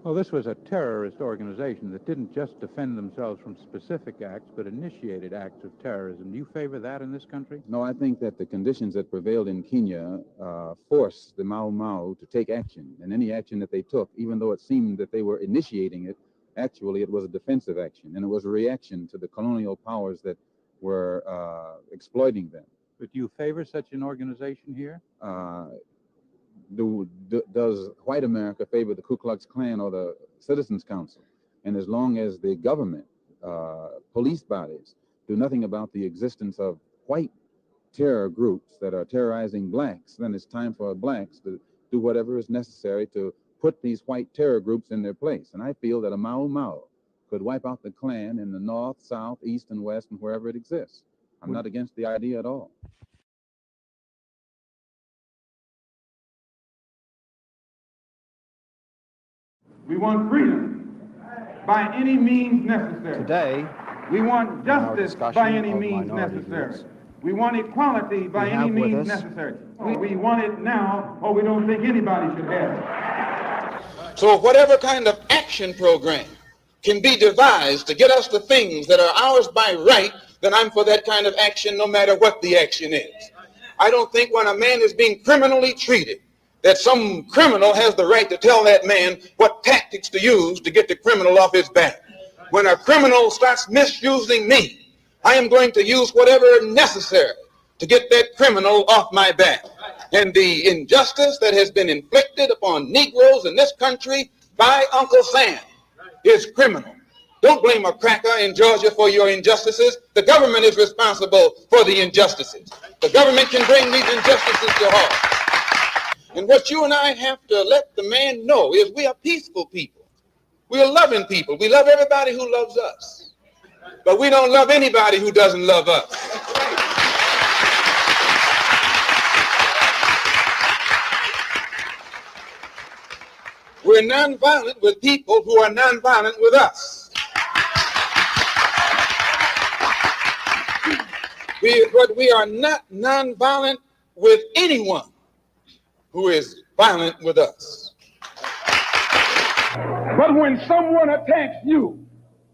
Well, this was a terrorist organization that didn't just defend themselves from specific acts, but initiated acts of terrorism. Do you favor that in this country? No, I think that the conditions that prevailed in Kenya forced the Mau Mau to take action. And any action that they took, even though it seemed that they were initiating it, actually it was a defensive action. And it was a reaction to the colonial powers that were exploiting them. But do you favor such an organization here? Does white America favor the Ku Klux Klan or the Citizens Council? And as long as the government, police bodies, do nothing about the existence of white terror groups that are terrorizing blacks, then it's time for blacks to do whatever is necessary to put these white terror groups in their place. And I feel that a Mau Mau could wipe out the Klan in the north, south, east, and west, and wherever it exists. I'm not against the idea at all. We want freedom by any means necessary. Today, we want justice by any means necessary. We want equality by any means necessary. We want it now, or we don't think anybody should have it. So whatever kind of action program can be devised to get us the things that are ours by right, then I'm for that kind of action no matter what the action is. I don't think when a man is being criminally treated that some criminal has the right to tell that man what tactics to use to get the criminal off his back. When a criminal starts misusing me, I am going to use whatever necessary to get that criminal off my back. And the injustice that has been inflicted upon Negroes in this country by Uncle Sam is criminal. Don't blame a cracker in Georgia for your injustices. The government is responsible for the injustices. The government can bring these injustices to halt. And what you and I have to let the man know is we are peaceful people. We are loving people. We love everybody who loves us. But we don't love anybody who doesn't love us. We're nonviolent with people who are nonviolent with us. But we are not nonviolent with anyone who is violent with us. But when someone attacks you,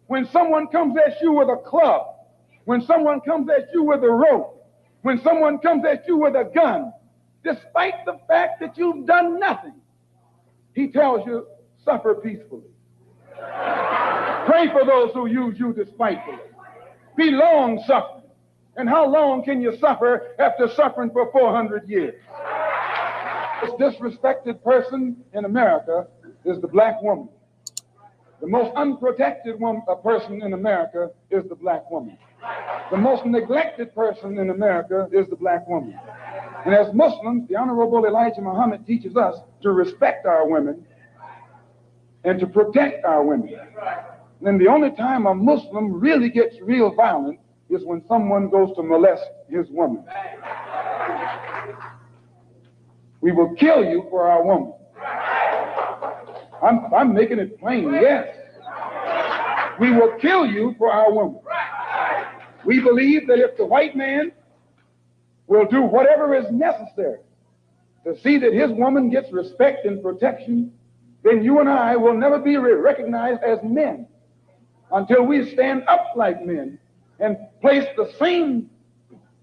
when someone comes at you with a club, when someone comes at you with a rope, when someone comes at you with a gun, despite the fact that you've done nothing, he tells you, suffer peacefully. Pray for those who use you despitefully. Be long-suffering. And how long can you suffer after suffering for 400 years? The most disrespected person in America is the black woman. The most unprotected person in America is the black woman. The most neglected person in America is the black woman. And as Muslims, the Honorable Elijah Muhammad teaches us to respect our women and to protect our women. And the only time a Muslim really gets real violent is when someone goes to molest his woman. We will kill you for our woman. I'm making it plain, yes. We will kill you for our woman. We believe that if the white man will do whatever is necessary to see that his woman gets respect and protection, then you and I will never be recognized as men until we stand up like men and place the same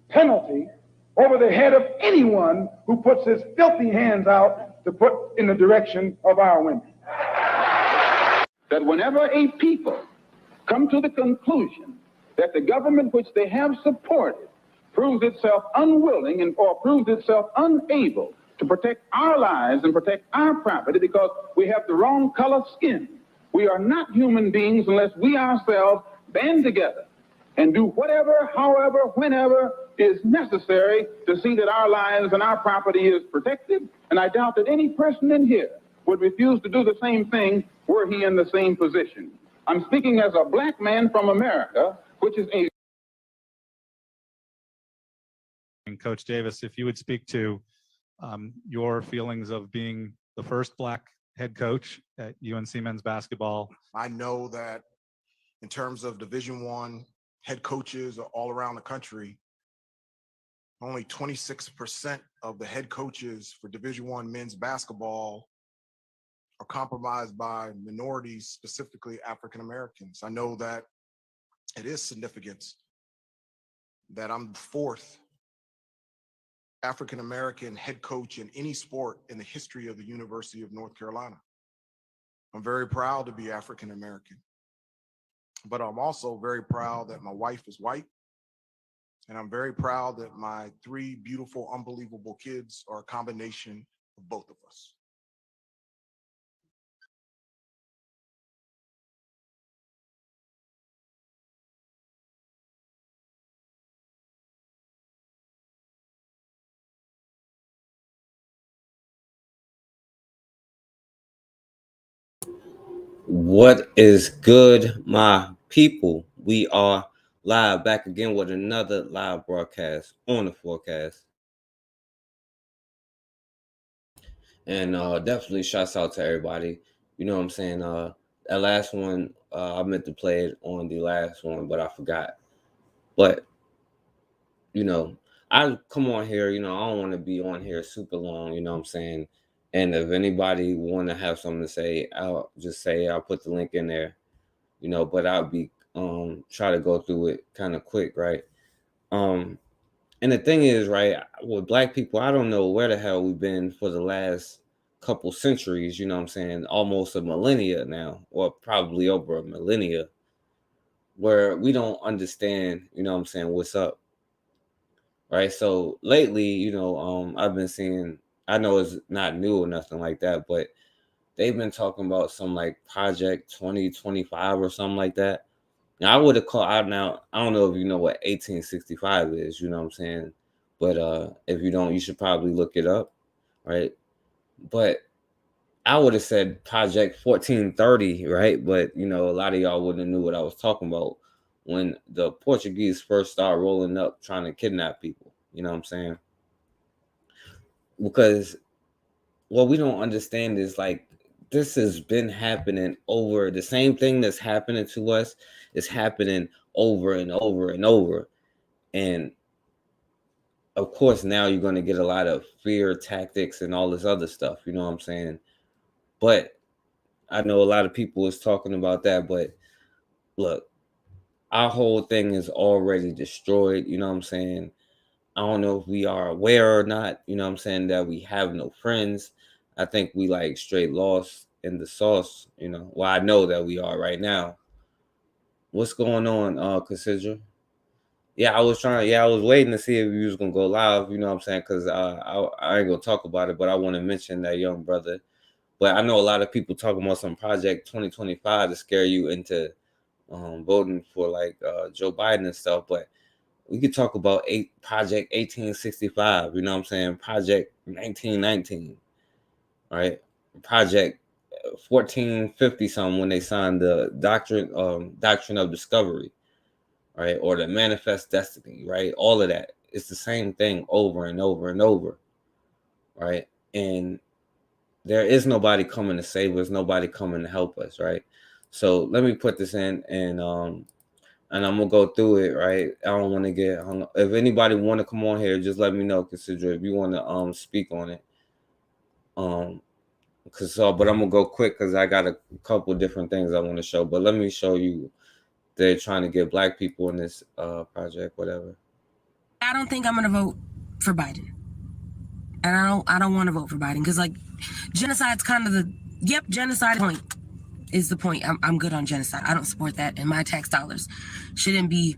penalty over the head of anyone who puts his filthy hands out to put in the direction of our women. That whenever a people come to the conclusion that the government which they have supported proves itself unwilling or proves itself unable to protect our lives and protect our property because we have the wrong color skin, we are not human beings unless we ourselves band together and do whatever, however, whenever is necessary to see that our lives and our property is protected. And I doubt that any person in here would refuse to do the same thing were he in the same position. I'm speaking as a black man from America, which is a... Coach Davis, if you would speak to your feelings of being the first black head coach at UNC men's basketball. I know that in terms of Division I head coaches all around the country, only 26% of the head coaches for Division I men's basketball are compromised by minorities, specifically African Americans. I know that it is significant that I'm the fourth African American head coach in any sport in the history of the University of North Carolina. I'm very proud to be African American, but I'm also very proud that my wife is white. And I'm very proud that my 3 beautiful, unbelievable kids are a combination of both of us. What is good, my people? We are live back again with another live broadcast on the forecast. And definitely shouts out to everybody. You know what I'm saying? That last one, I meant to play it on the last one, but I forgot. But, you know, I come on here, you know, I don't want to be on here super long, you know what I'm saying? And if anybody want to have something to say, I'll just say, I'll put the link in there, you know, but I'll be try to go through it kind of quick, right? And the thing is, right, with Black people, I don't know where the hell we've been for the last couple centuries, you know what I'm saying? Almost a millennia now, or probably over a millennia, where we don't understand, you know what I'm saying, what's up. Right. So lately, you know, I've been seeing, I know it's not new or nothing like that, but they've been talking about some like Project 2025 or something like that. Now I would have called out now. I don't know if you know what 1865 is, you know what I'm saying? But if you don't, you should probably look it up, right? But I would have said Project 1430, right? But you know, a lot of y'all wouldn't have knew what I was talking about when the Portuguese first started rolling up trying to kidnap people, you know what I'm saying? Because what we don't understand is like this has been happening over the same thing that's happening to us is happening over and over and over. And of course, now you're going to get a lot of fear tactics and all this other stuff, you know what I'm saying? But I know a lot of people is talking about that, but look, our whole thing is already destroyed, you know what I'm saying? I don't know if we are aware or not, you know what I'm saying, that we have no friends. I think we like straight lost in the sauce, you know. Well, I know that we are right now. What's going on, Cassandra? Yeah, I was waiting to see if you was gonna go live, you know what I'm saying, because I ain't gonna talk about it, but I want to mention that young brother. But I know a lot of people talking about some Project 2025 to scare you into voting for like Joe Biden and stuff, but we could talk about Project 1865, you know what I'm saying? Project 1919, right? Project 1450 something when they signed the doctrine of discovery, right? Or the manifest destiny, right? All of that. It's the same thing over and over and over, right? And there is nobody coming to save us, nobody coming to help us, right? So let me put this in and I'm gonna go through it, right? I don't want to get hung up. If anybody want to come on here, just let me know. Consider if you want to speak on it. But I'm gonna go quick because I got a couple different things I want to show. But let me show you. They're trying to get Black people in this project, whatever. I don't think I'm gonna vote for Biden, and I don't want to vote for Biden because like genocide's kind of genocide point is the point. I'm good on genocide. I don't support that, and my tax dollars shouldn't be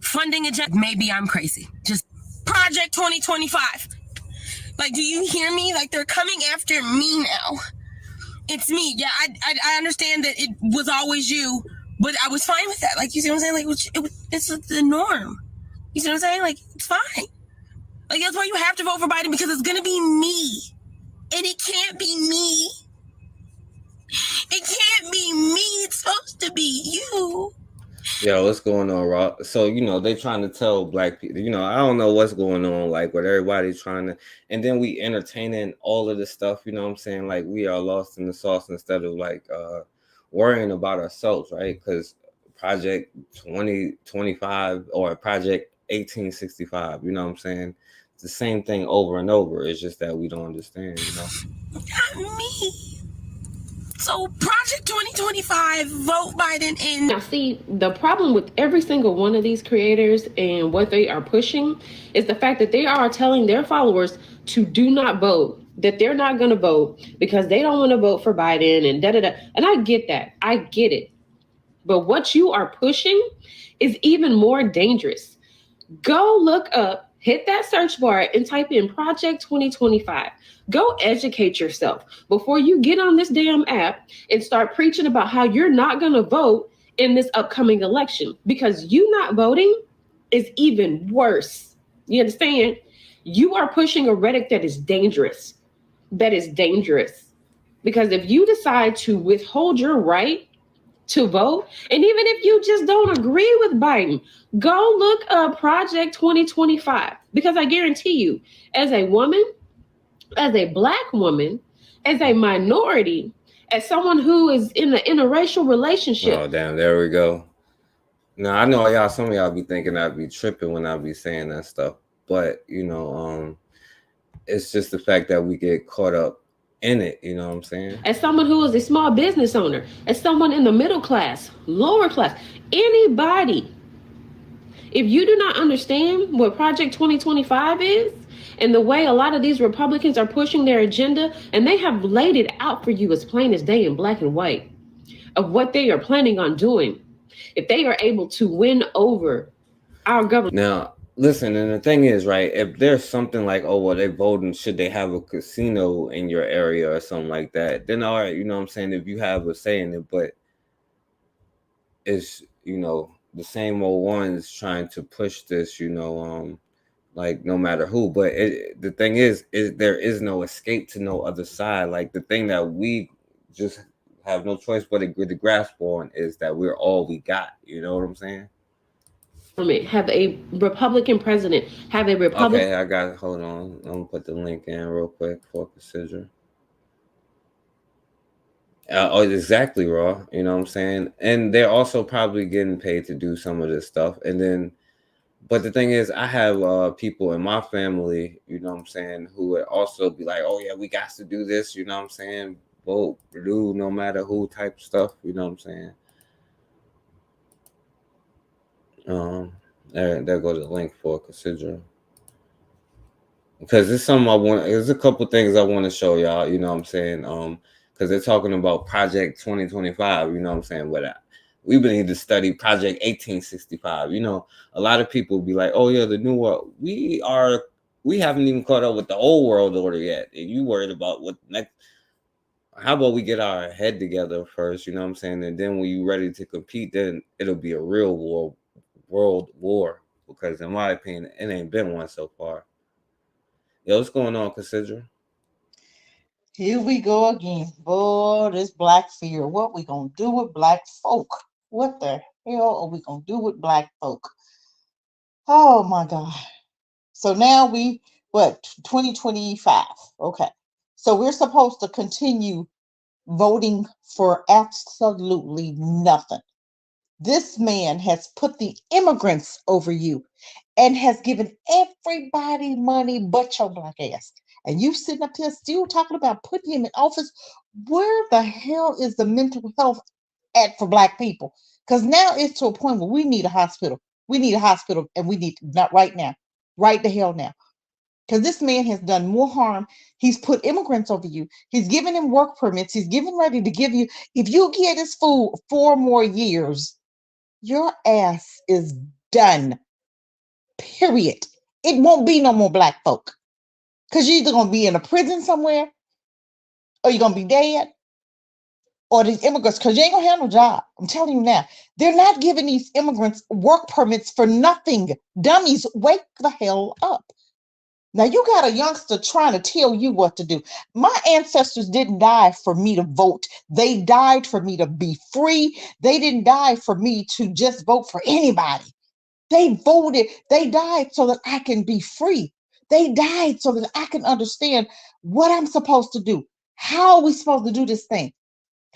funding a maybe I'm crazy. Just Project 2025. Like, do you hear me? Like, they're coming after me now. It's me. Yeah, I understand that it was always you, but I was fine with that. Like, you see what I'm saying? Like, it's the norm. You see what I'm saying? Like, it's fine. Like, that's why you have to vote for Biden, because it's gonna be me. And it can't be me. It can't be me. It's supposed to be you. Yeah, what's going on, Rob? So, you know, they trying to tell Black people, you know, I don't know what's going on, like, what everybody's trying to, and then we entertaining all of this stuff, you know what I'm saying? Like, we are lost in the sauce instead of, like, worrying about ourselves, right? Because Project 2025 or Project 1865, you know what I'm saying? It's the same thing over and over. It's just that we don't understand, you know? Not me. So Project 2025, vote Biden in. Now, see, the problem with every single one of these creators and what they are pushing is the fact that they are telling their followers to do not vote, that they're not going to vote because they don't want to vote for Biden and da-da-da. And I get that. I get it. But what you are pushing is even more dangerous. Go look up, hit that search bar and type in Project 2025. Go educate yourself before you get on this damn app and start preaching about how you're not going to vote in this upcoming election, because you not voting is even worse. You understand? You are pushing a rhetoric that is dangerous. That is dangerous. Because if you decide to withhold your right to vote, and even if you just don't agree with Biden, go look up Project 2025, because I guarantee you, as a woman, as a Black woman, as a minority, as someone who is in an interracial relationship. Oh, damn, there we go. Now, I know y'all, some of y'all be thinking I'd be tripping when I be saying that stuff, but, you know, it's just the fact that we get caught up in it, you know what I'm saying? As someone who is a small business owner, as someone in the middle class, lower class, anybody, if you do not understand what Project 2025 is, and the way a lot of these Republicans are pushing their agenda, and they have laid it out for you as plain as day in black and white of what they are planning on doing, if they are able to win over our government. Now, listen, and the thing is, right, if there's something like, oh, well, they're voting, should they have a casino in your area or something like that, then all right, you know what I'm saying, if you have a say in it, but it's, you know, the same old ones trying to push this, you know, like no matter who. But the thing is there is no escape to no other side. Like the thing that we just have no choice but to grasp on is that we're all we got. You know what I'm saying? Have a Republican president, have a Republican. Okay, I got it. Hold on. I'm gonna put the link in real quick for Cassandra. Oh, exactly, Raw. You know what I'm saying? And they're also probably getting paid to do some of this stuff. And then, but the thing is, I have people in my family, you know what I'm saying, who would also be like, oh, yeah, we got to do this, you know what I'm saying? Vote, do no matter who type stuff, you know what I'm saying? There goes the link for Cassandra. Because there's there's a couple things I want to show y'all, you know what I'm saying? Because they're talking about Project 2025, you know what I'm saying? But we need to study Project 1865. You know, a lot of people be like, oh, yeah, the new world. We haven't even caught up with the old world order yet. And you worried about what next. How about we get our head together first, you know what I'm saying? And then when you're ready to compete, then it'll be a real world war. Because in my opinion, it ain't been one so far. Yo, what's going on, Cassandra? Here we go again. Boy, this black fear. What we gonna do with black folk? What the hell are we gonna do with black folk? Oh my God. So now 2025. Okay. So we're supposed to continue voting for absolutely nothing. This man has put the immigrants over you and has given everybody money but your black ass. And you sitting up here still talking about putting him in office. Where the hell is the mental health at for black people? Because now it's to a point where we need a hospital. We need a hospital, and we need, not right now, right the hell now. Because this man has done more harm. He's put immigrants over you. He's given them work permits. He's given ready to give you, if you get this fool 4 more years, your ass is done. Period. It won't be no more black folk. Because you're either going to be in a prison somewhere, or you're going to be dead, or these immigrants, because you ain't going to have no job. I'm telling you now. They're not giving these immigrants work permits for nothing. Dummies, wake the hell up. Now, you got a youngster trying to tell you what to do. My ancestors didn't die for me to vote. They died for me to be free. They didn't die for me to just vote for anybody. They voted. They died so that I can be free. They died so that I can understand what I'm supposed to do. How are we supposed to do this thing?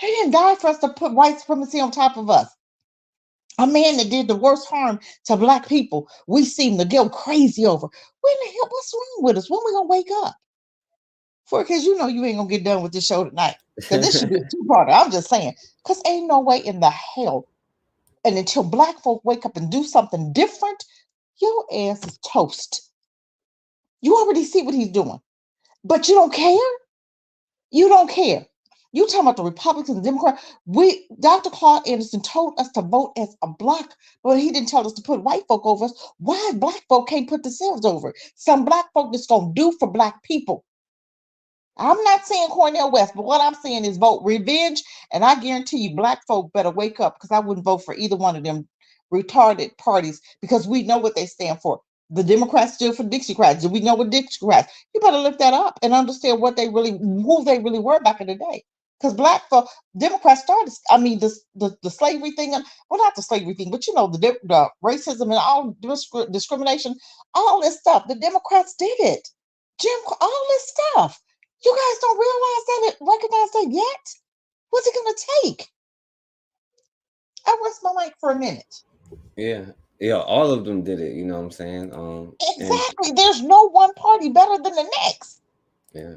They didn't die for us to put white supremacy on top of us. A man that did the worst harm to black people, we seem to go crazy over. When the hell, what's wrong with us? When we gonna wake up? because you know you ain't gonna get done with this show tonight. Because this should be a two-parter. I'm just saying. Because ain't no way in the hell. And until black folk wake up and do something different, your ass is toast. You already see what he's doing. But you don't care. You don't care. You talking about the Republicans and Democrats. Dr. Claude Anderson told us to vote as a black, but he didn't tell us to put white folk over us. Why black folk can't put themselves over? Some black folk that's gonna do for black people. I'm not saying Cornel West, but what I'm saying is vote revenge. And I guarantee you, black folk better wake up, because I wouldn't vote for either one of them retarded parties, because we know what they stand for. The Democrats stood for Dixiecrats. Do we know what Dixiecrats? You better look that up and understand who they really were back in the day. Because black folk, Democrats started, the slavery thing, well, not the slavery thing, but you know, the racism and all discrimination, all this stuff. The Democrats did it. All this stuff. You guys don't recognize that yet? What's it gonna take? I rest my mic for a minute. Yeah, all of them did it. You know what I'm saying? Exactly. There's no one party better than the next. Yeah.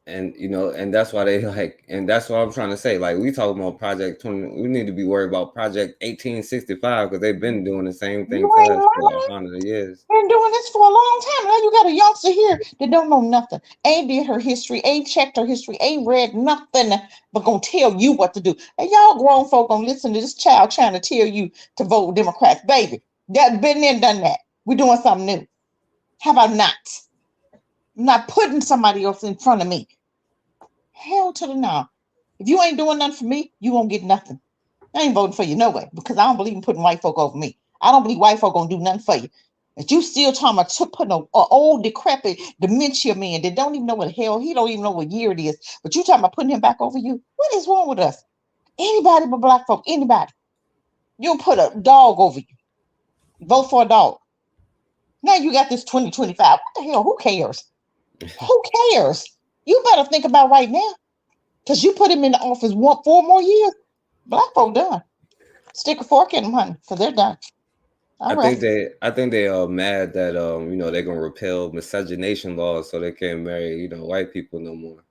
And you know, and that's why they and that's what I'm trying to say. Like, we talk about Project 20, we need to be worried about Project 1865, because they've been doing the same thing to us for 100 years. Been doing this for a long time. Now you got a youngster here that don't know nothing. Ain't did her history, ain't checked her history, ain't read nothing, but gonna tell you what to do. And y'all grown folk gonna listen to this child trying to tell you to vote Democrats. Baby, that been there, done that. We're doing something new. How about not? I'm not putting somebody else in front of me. Hell to the no. If you ain't doing nothing for me, you won't get nothing. I ain't voting for you no way, because I don't believe in putting white folk over me. I don't believe white folk gonna do nothing for you. If you still talking about putting an old, decrepit dementia man that don't even know what the hell, he don't even know what year it is, but you talking about putting him back over you? What is wrong with us? Anybody but black folk, anybody. You'll put a dog over you. Vote for a dog. Now you got this 2025. What the hell? Who cares? Who cares? You better think about right now, because you put him in the office 4 more years. Black folk done. Stick a fork in them, honey, because they're done. I think they are mad that you know, they're gonna repeal miscegenation laws so they can't marry, you know, white people no more.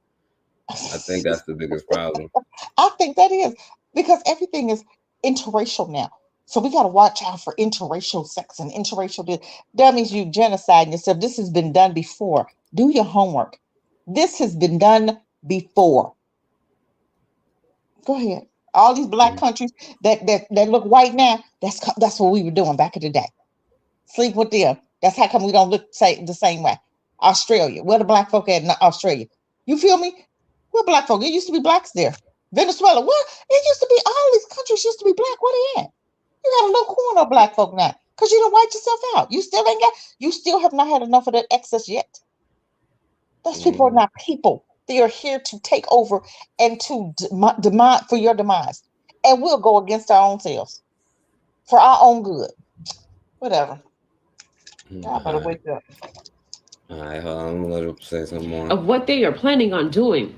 I think that's the biggest problem. I think that is, because everything is interracial now. So we got to watch out for interracial sex and interracial. That means you genocide yourself. This has been done before. Do your homework. This has been done before. Go ahead. All these black countries that look white now, that's what we were doing back in the day. Sleep with them. That's how come we don't look the same way. Australia. Where the black folk at in Australia? You feel me? Where black folk? It used to be blacks there. Venezuela. Where? It used to be, all these countries used to be black. Where they at? You got a little corner of black folk now, because you don't white yourself out. You still have not had enough of that excess yet. Those people are not people. They are here to take over and to demand for your demise. And we'll go against our own selves for our own good. Whatever. I better wake up. All right, hold on. I'm gonna let her say some more. Of what they are planning on doing,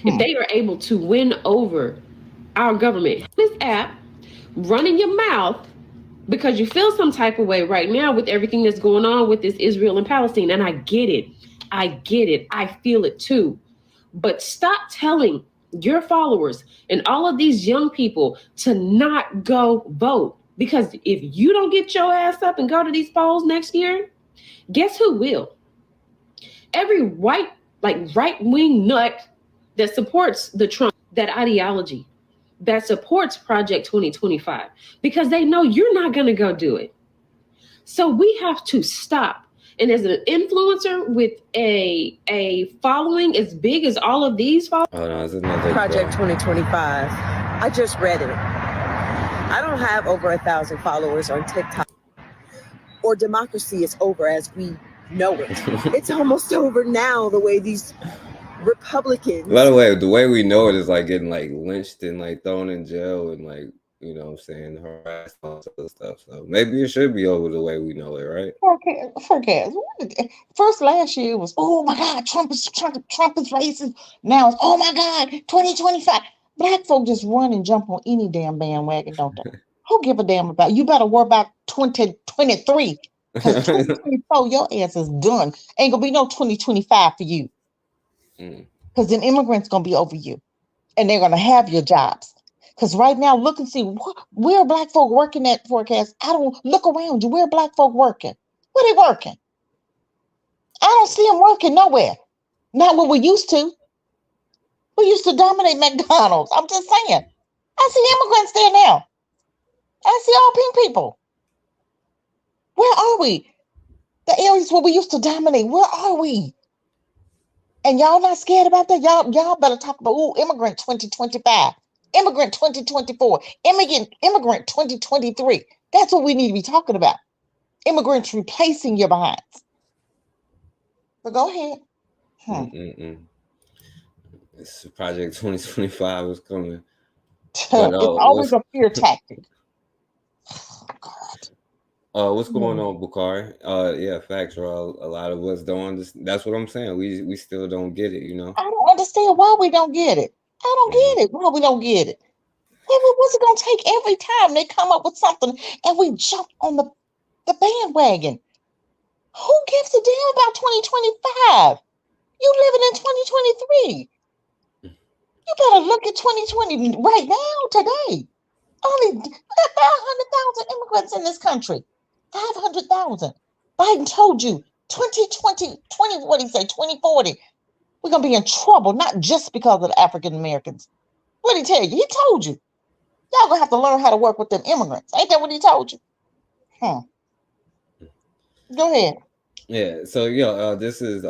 if they are able to win over our government, this app, running your mouth because you feel some type of way right now with everything that's going on with this Israel and Palestine. And I get it. I feel it too. But stop telling your followers and all of these young people to not go vote. Because if you don't get your ass up and go to these polls next year, guess who will? Every right-wing nut that supports the Trump, that ideology, that supports Project 2025, because they know you're not going to go do it. So we have to stop. And as an influencer with a following as big as all of these followers. Oh, no, it's another Project 2025. I just read it. I don't have over 1,000 followers on TikTok. Or democracy is over as we know it. It's almost over now, the way these Republicans. By the way we know it is like getting like lynched and like thrown in jail and like, you know what I'm saying, harassed and all that stuff. So maybe it should be over the way we know it, right? Forget. First last year was, oh my God, Trump is racist. Now it's, oh my God, 2025. Black folk just run and jump on any damn bandwagon, don't they? Who give a damn about? You better worry about 2023. Because 2024, your ass is done. Ain't gonna be no 2025 for you. because then immigrants gonna be over you, and they're gonna have your jobs. Because right now, look and see where are black folk working at Forecast. I don't look around you. Where are black folk working? Where they working? I don't see them working nowhere. Not what we used to. We used to dominate McDonald's. I'm just saying. I see immigrants there now. I see all pink people. Where are we? The areas where we used to dominate. Where are we? And y'all not scared about that? Y'all better talk about immigrant 2025, immigrant 2024, immigrant 2023. That's what we need to be talking about. Immigrants replacing your behinds. But go ahead. This Project 2025 is coming. It's always a fear tactic. What's going on, Bukhari? Yeah, facts, bro. A lot of us don't understand. That's what I'm saying. We still don't get it, you know. I don't understand why we don't get it. I don't get it. Why we don't get it? What's it gonna take every time they come up with something and we jump on the bandwagon? Who gives a damn about 2025? You living in 2023. You better look at 2020 right now, today. We got 500,000 immigrants in this country. 500,000. Biden told you 2040, we're going to be in trouble, not just because of the African Americans. What did he tell you? He told you. Y'all going to have to learn how to work with them immigrants. Ain't that what he told you? Go ahead. Yeah, so, this is,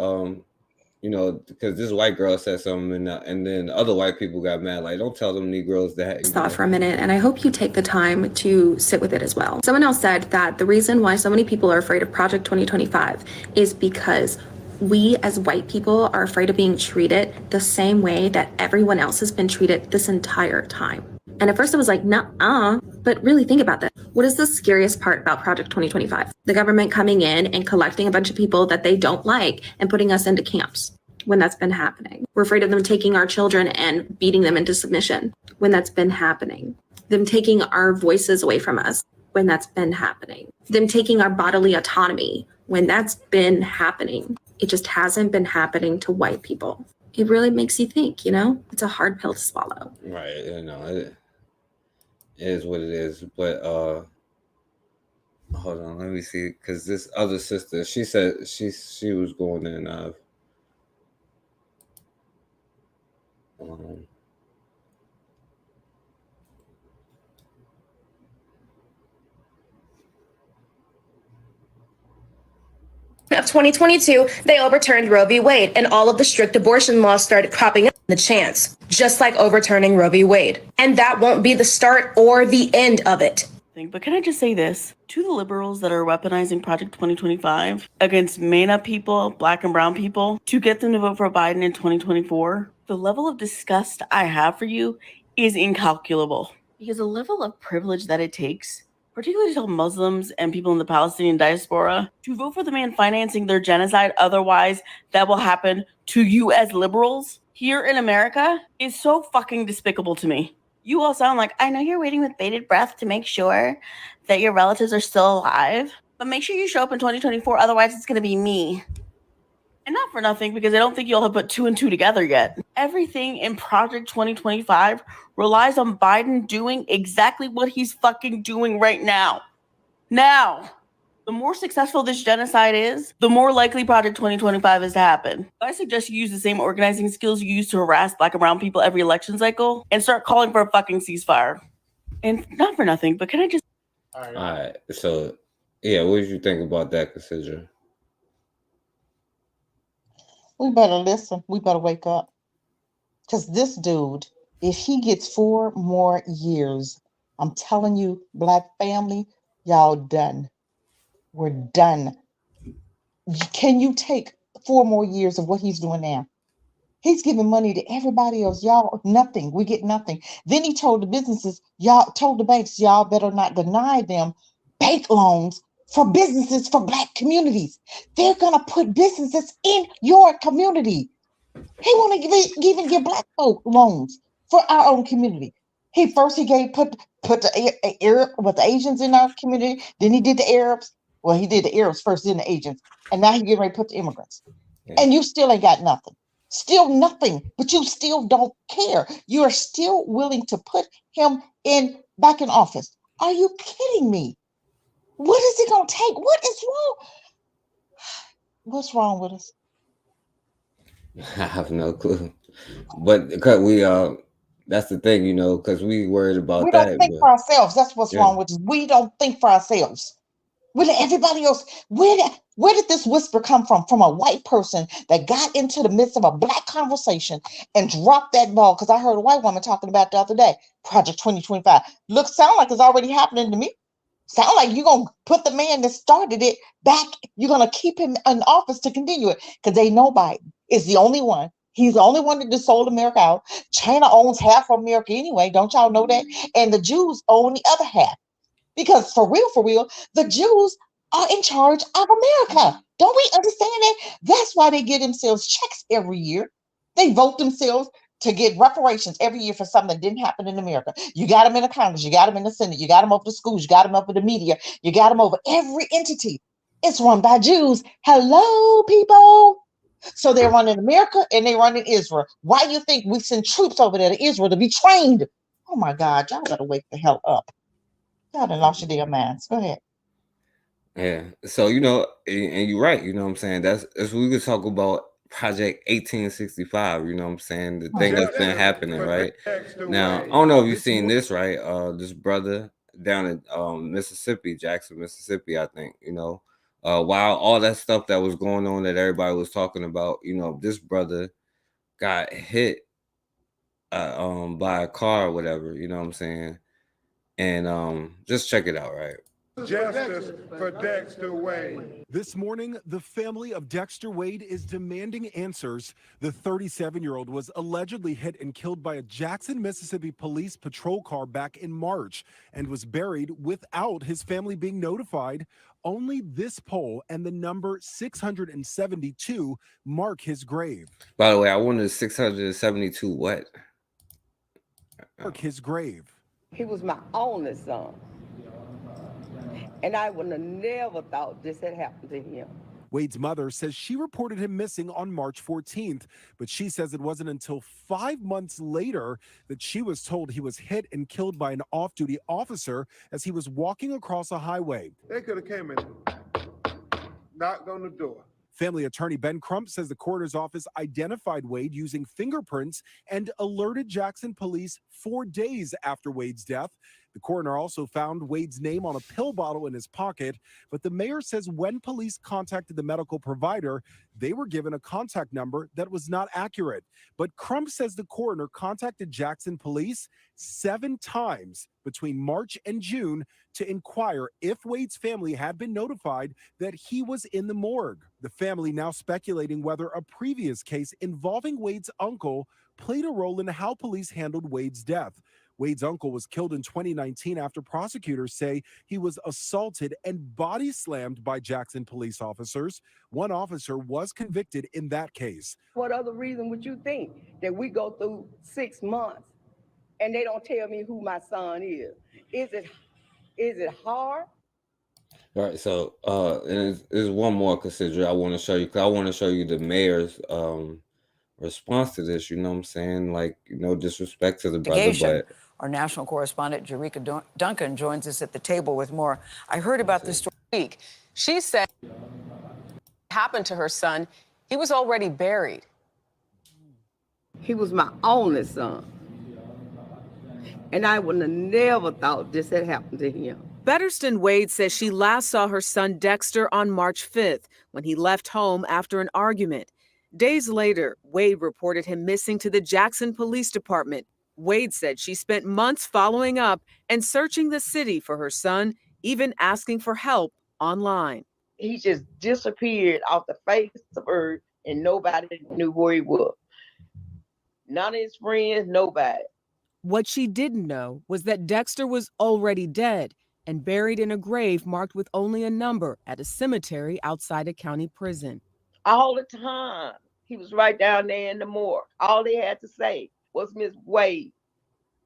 because this white girl said something and then other white people got mad. Like, don't tell them Negroes that. Thought for a minute, and I hope you take the time to sit with it as well. Someone else said that the reason why so many people are afraid of Project 2025 is because we as white people are afraid of being treated the same way that everyone else has been treated this entire time. And at first I was like, nuh-uh, but really think about that. What is the scariest part about Project 2025? The government coming in and collecting a bunch of people that they don't like and putting us into camps when that's been happening. We're afraid of them taking our children and beating them into submission when that's been happening. Them taking our voices away from us when that's been happening. Them taking our bodily autonomy when that's been happening. It just hasn't been happening to white people. It really makes you think, it's a hard pill to swallow. Right, it is what it is. But hold on, let me see, because this other sister, she said she was going in. Of 2022, they overturned Roe v. Wade, and all of the strict abortion laws started cropping up in the chance, just like overturning Roe v. Wade. And that won't be the start or the end of it. But can I just say this to the liberals that are weaponizing Project 2025 against MENA people, black and brown people, to get them to vote for Biden in 2024? The level of disgust I have for you is incalculable, because the level of privilege that it takes, particularly to Muslims and people in the Palestinian diaspora, to vote for the man financing their genocide, otherwise that will happen to you as liberals here in America, is so fucking despicable to me. You all sound like, I know you're waiting with bated breath to make sure that your relatives are still alive, but make sure you show up in 2024, otherwise it's going to be me. And not for nothing, because I don't think you all have put 2 and 2 together yet. Everything in Project 2025 relies on Biden doing exactly what he's fucking doing right now. Now, the more successful this genocide is, the more likely Project 2025 is to happen. I suggest you use the same organizing skills you use to harass black and brown people every election cycle and start calling for a fucking ceasefire. And not for nothing, but can I just... All right. So, yeah, what did you think about that, Cassandra? We better listen. We better wake up. Because this dude, if he gets 4 more years, I'm telling you, black family, y'all done. We're done. Can you take 4 more years of what he's doing now? He's giving money to everybody else. Y'all, nothing. We get nothing. Then he told the businesses, told the banks, y'all better not deny them bank loans for businesses for black communities. They're going to put businesses in your community. He want to even give black folk loans for our own community. He put the Asians in our community. Then he did the Arabs. Well, he did the Arabs first, then the Asians. And now he's getting ready to put the immigrants. Yeah. And you still ain't got nothing. Still nothing, but you still don't care. You are still willing to put him back in office. Are you kidding me? What is it gonna take? What is wrong? What's wrong with us? I have no clue. But because that's the thing, you know, because we worried about We that. don't think for ourselves. That's what's Yeah. wrong with us. We don't think for ourselves. Where did everybody else? Where did this whisper come from? From a white person that got into the midst of a black conversation and dropped that ball? Because I heard a white woman talking about the other day, Project 2025. Sound like it's already happening to me. Sound like you're gonna put the man that started it back. You're gonna keep him in office to continue it because they know Biden is the only one. He's the only one that just sold America out. China owns half of America anyway. Don't y'all know that? And the Jews own the other half. Because for real, the Jews are in charge of America. Don't we understand that? That's why they give themselves checks every year. They vote themselves to get reparations every year for something that didn't happen in America. You got them in the Congress, you got them in the Senate, you got them over the schools, you got them over the media, you got them over every entity. It's run by Jews. Hello, people. So they're running America and they running Israel. Why do you think we send troops over there to Israel to be trained? Oh my God, y'all gotta wake the hell up. Y'all done lost your damn minds. Go ahead. Yeah. So, you know, and you're right, you know what I'm saying? That's we could talk about Project 1865, you know what I'm saying? The thing that's been happening, right? Now, I don't know if you've seen this, right? This brother down in Mississippi, Jackson, Mississippi, I think, you know. While all that stuff that was going on that everybody was talking about, you know, this brother got hit by a car or whatever, you know what I'm saying? And just check it out, right? Justice for Dexter Wade. This morning, the family of Dexter Wade is demanding answers. The 37-year-old was allegedly hit and killed by a Jackson, Mississippi police patrol car back in March and was buried without his family being notified. Only this pole and the number 672 mark his grave. By the way, I wanted 672 what? Mark his grave. He was my only son. And I would have never thought this had happened to him. Wade's mother says she reported him missing on March 14th, but she says it wasn't until 5 months later that she was told he was hit and killed by an off-duty officer as he was walking across a highway. They could have came in, knocked on the door. Family attorney Ben Crump says the coroner's office identified Wade using fingerprints and alerted Jackson police 4 days after Wade's death. The coroner also found Wade's name on a pill bottle in his pocket, but the mayor says when police contacted the medical provider, they were given a contact number that was not accurate. But Crump says the coroner contacted Jackson police 7 times between March and June to inquire if Wade's family had been notified that he was in the morgue. The family now speculating whether a previous case involving Wade's uncle played a role in how police handled Wade's death. Wade's uncle was killed in 2019 after prosecutors say he was assaulted and body slammed by Jackson police officers. One officer was convicted in that case. What other reason would you think that we go through 6 months and they don't tell me who my son is? Is it hard? All right, so and there's one more consider I want to show you, because I want to show you the mayor's response to this, you know what I'm saying? Like, you know, disrespect to the brother, but our national correspondent, Jerika Duncan, joins us at the table with more. I heard about this story. Week. She said happened to her son. He was already buried. He was my only son. And I would have never thought this had happened to him. Betterston Wade says she last saw her son Dexter on March 5th when he left home after an argument. Days later, Wade reported him missing to the Jackson Police Department. Wade said she spent months following up and searching the city for her son, even asking for help online. He just disappeared off the face of earth and nobody knew where he was. None of his friends, nobody. What she didn't know was that Dexter was already dead and buried in a grave marked with only a number at a cemetery outside a county prison. All the time, he was right down there in the morgue. All they had to say was, Miss Wade,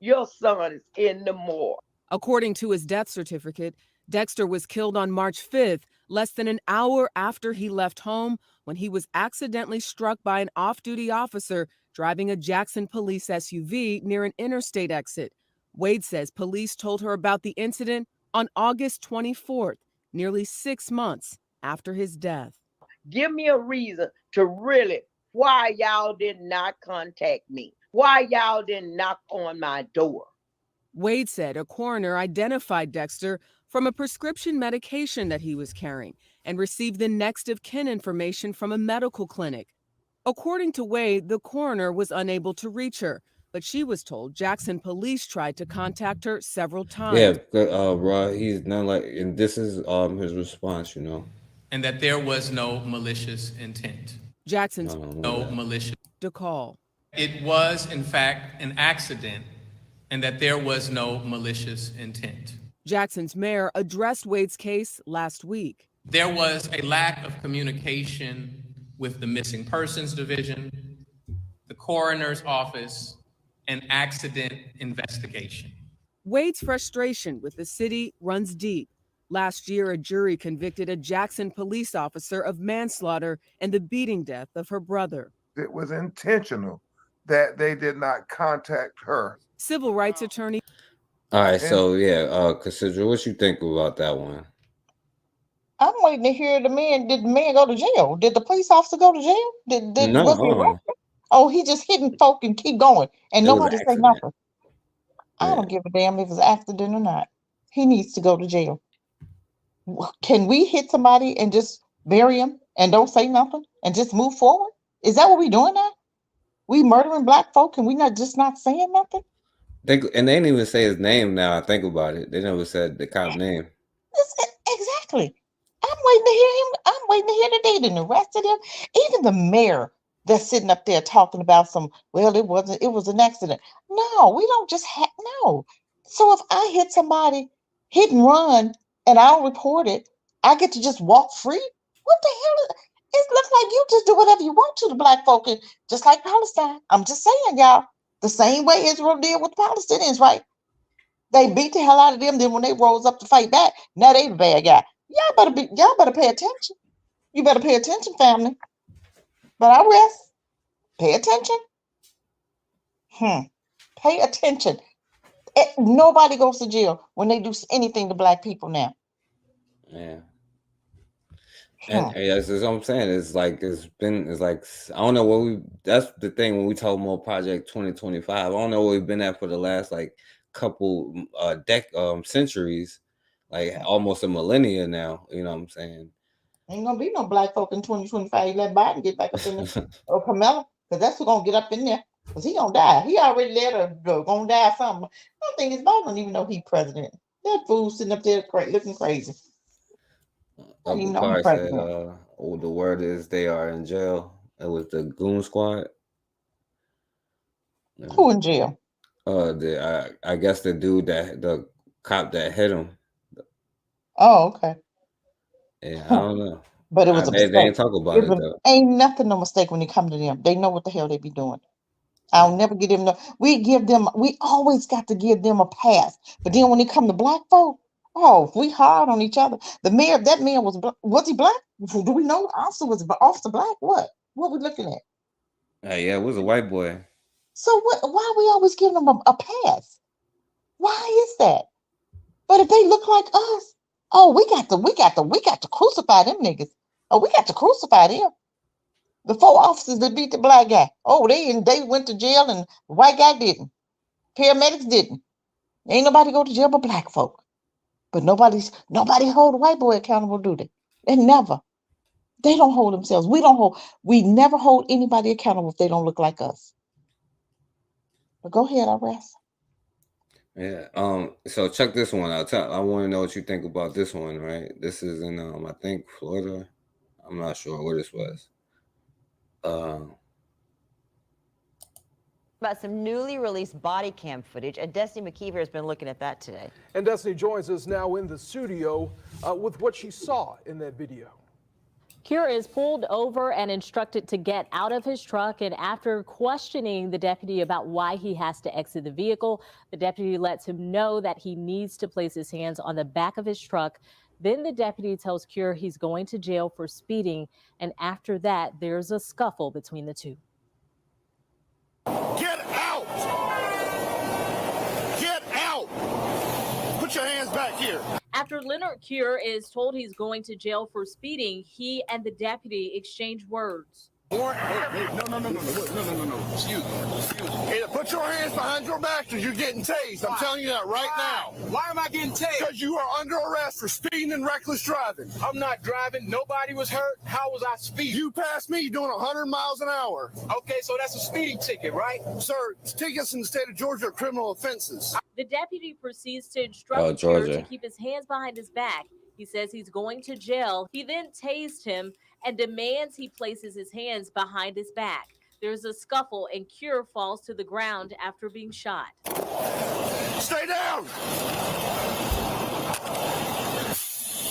your son is in the morgue. According to his death certificate, Dexter was killed on March 5th less than an hour after he left home when he was accidentally struck by an off-duty officer driving a Jackson police SUV near an interstate exit. Wade says police told her about the incident on August 24th, nearly 6 months after his death. Give me a reason to really why y'all did not contact me. Why y'all didn't knock on my door. Wade said a coroner identified Dexter from a prescription medication that he was carrying and received the next of kin information from a medical clinic. According to Wade, the coroner was unable to reach her, but she was told Jackson police tried to contact her several times. Yeah, bro, he's not like, and this is his response, you know. And that there was no malicious intent. Jackson's no malicious to call. It was, in fact, an accident, and that there was no malicious intent. Jackson's mayor addressed Wade's case last week. There was a lack of communication with the Missing Persons Division, the coroner's office, and accident investigation. Wade's frustration with the city runs deep. Last year, a jury convicted a Jackson police officer of manslaughter and the beating death of her brother. It was intentional that they did not contact her. Civil rights attorney. All right, so Cassandra, what you think about that one? I'm waiting to hear the man. Did the man go to jail? Did the police officer go to jail? Was he arrested? Oh, he just hitting folk and keep going, and nobody say nothing. I don't give a damn if it's an accident or not. He needs to go to jail. Can we hit somebody and just bury him and don't say nothing and just move forward? Is that what we doing now? We murdering black folk and we not saying nothing? And they didn't even say his name now I think about it. They never said the cop name. Exactly. I'm waiting to hear him. I'm waiting to hear that they didn't arrested him. Even the mayor that's sitting up there talking about it was an accident. No, we don't just no. So if I hit somebody, hit and run, and I don't report it, I get to just walk free? What the hell? It looks like you just do whatever you want to the black folk, just like Palestine. I'm just saying, y'all, the same way Israel did with the Palestinians, right? They beat the hell out of them. Then when they rose up to fight back, now they the bad guy. Y'all better pay attention. You better pay attention, family. But I rest. Pay attention. Pay attention. Nobody goes to jail when they do anything to black people now. Yeah. And that's what I'm saying. It's like I don't know what that's the thing when we talk about Project 2025. I don't know where we've been at for the last couple centuries, like almost a millennia now. You know what I'm saying? Ain't gonna be no black folk in 2025. Let Biden get back up in there, or Kamala, because that's who's gonna get up in there. Because he gonna die. He already let her go, gonna die something. I don't think his Biden don't even know he president. That fool sitting up there looking crazy. Uncle Carr said, the word is they are in jail. It was the Goon Squad. Who in jail? I guess the cop that hit him. Oh, okay. Yeah, I don't know. But it was a mistake. They ain't talk about it though. Ain't nothing no mistake when it come to them. They know what the hell they be doing. I'll never give them we always got to give them a pass. But then when it come to black folk, we hard on each other. That man was he black? Do we know Officer was Officer Black? What we looking at? Yeah, it was a white boy. So why we always giving them a pass? Why is that? But if they look like us, we got to crucify them niggas. We got to crucify them. The 4 officers that beat the black guy. They went to jail and the white guy didn't. Paramedics didn't. Ain't nobody go to jail but black folk. But nobody hold the white boy accountable, do they? They never. They don't hold themselves. We never hold anybody accountable if they don't look like us. But go ahead, I rest. Yeah. So check this one out. I want to know what you think about this one, right? This is in I think Florida. I'm not sure where this was. About some newly released body cam footage, and Destiny McKeever has been looking at that today. And Destiny joins us now in the studio with what she saw in that video. Kira is pulled over and instructed to get out of his truck, and after questioning the deputy about why he has to exit the vehicle, the deputy lets him know that he needs to place his hands on the back of his truck Then the deputy tells Cure he's going to jail for speeding, and after that, there's a scuffle between the two. Get out! Get out! Put your hands back here. After Leonard Cure is told he's going to jail for speeding, he and the deputy exchange words. No. Excuse me. Hey, put your hands behind your back because you're getting tased. I'm telling you that right now. Why am I getting tased? Because you are under arrest for speeding and reckless driving. I'm not driving. Nobody was hurt. How was I speeding? You passed me doing 100 miles an hour. Okay, so that's a speeding ticket, right? Sir, tickets in the state of Georgia are criminal offenses. The deputy proceeds to instruct Cure Georgia. to keep his hands behind his back. He says he's going to jail. He then tased him and demands he places his hands behind his back. There's a scuffle and Cure falls to the ground after being shot. Stay down!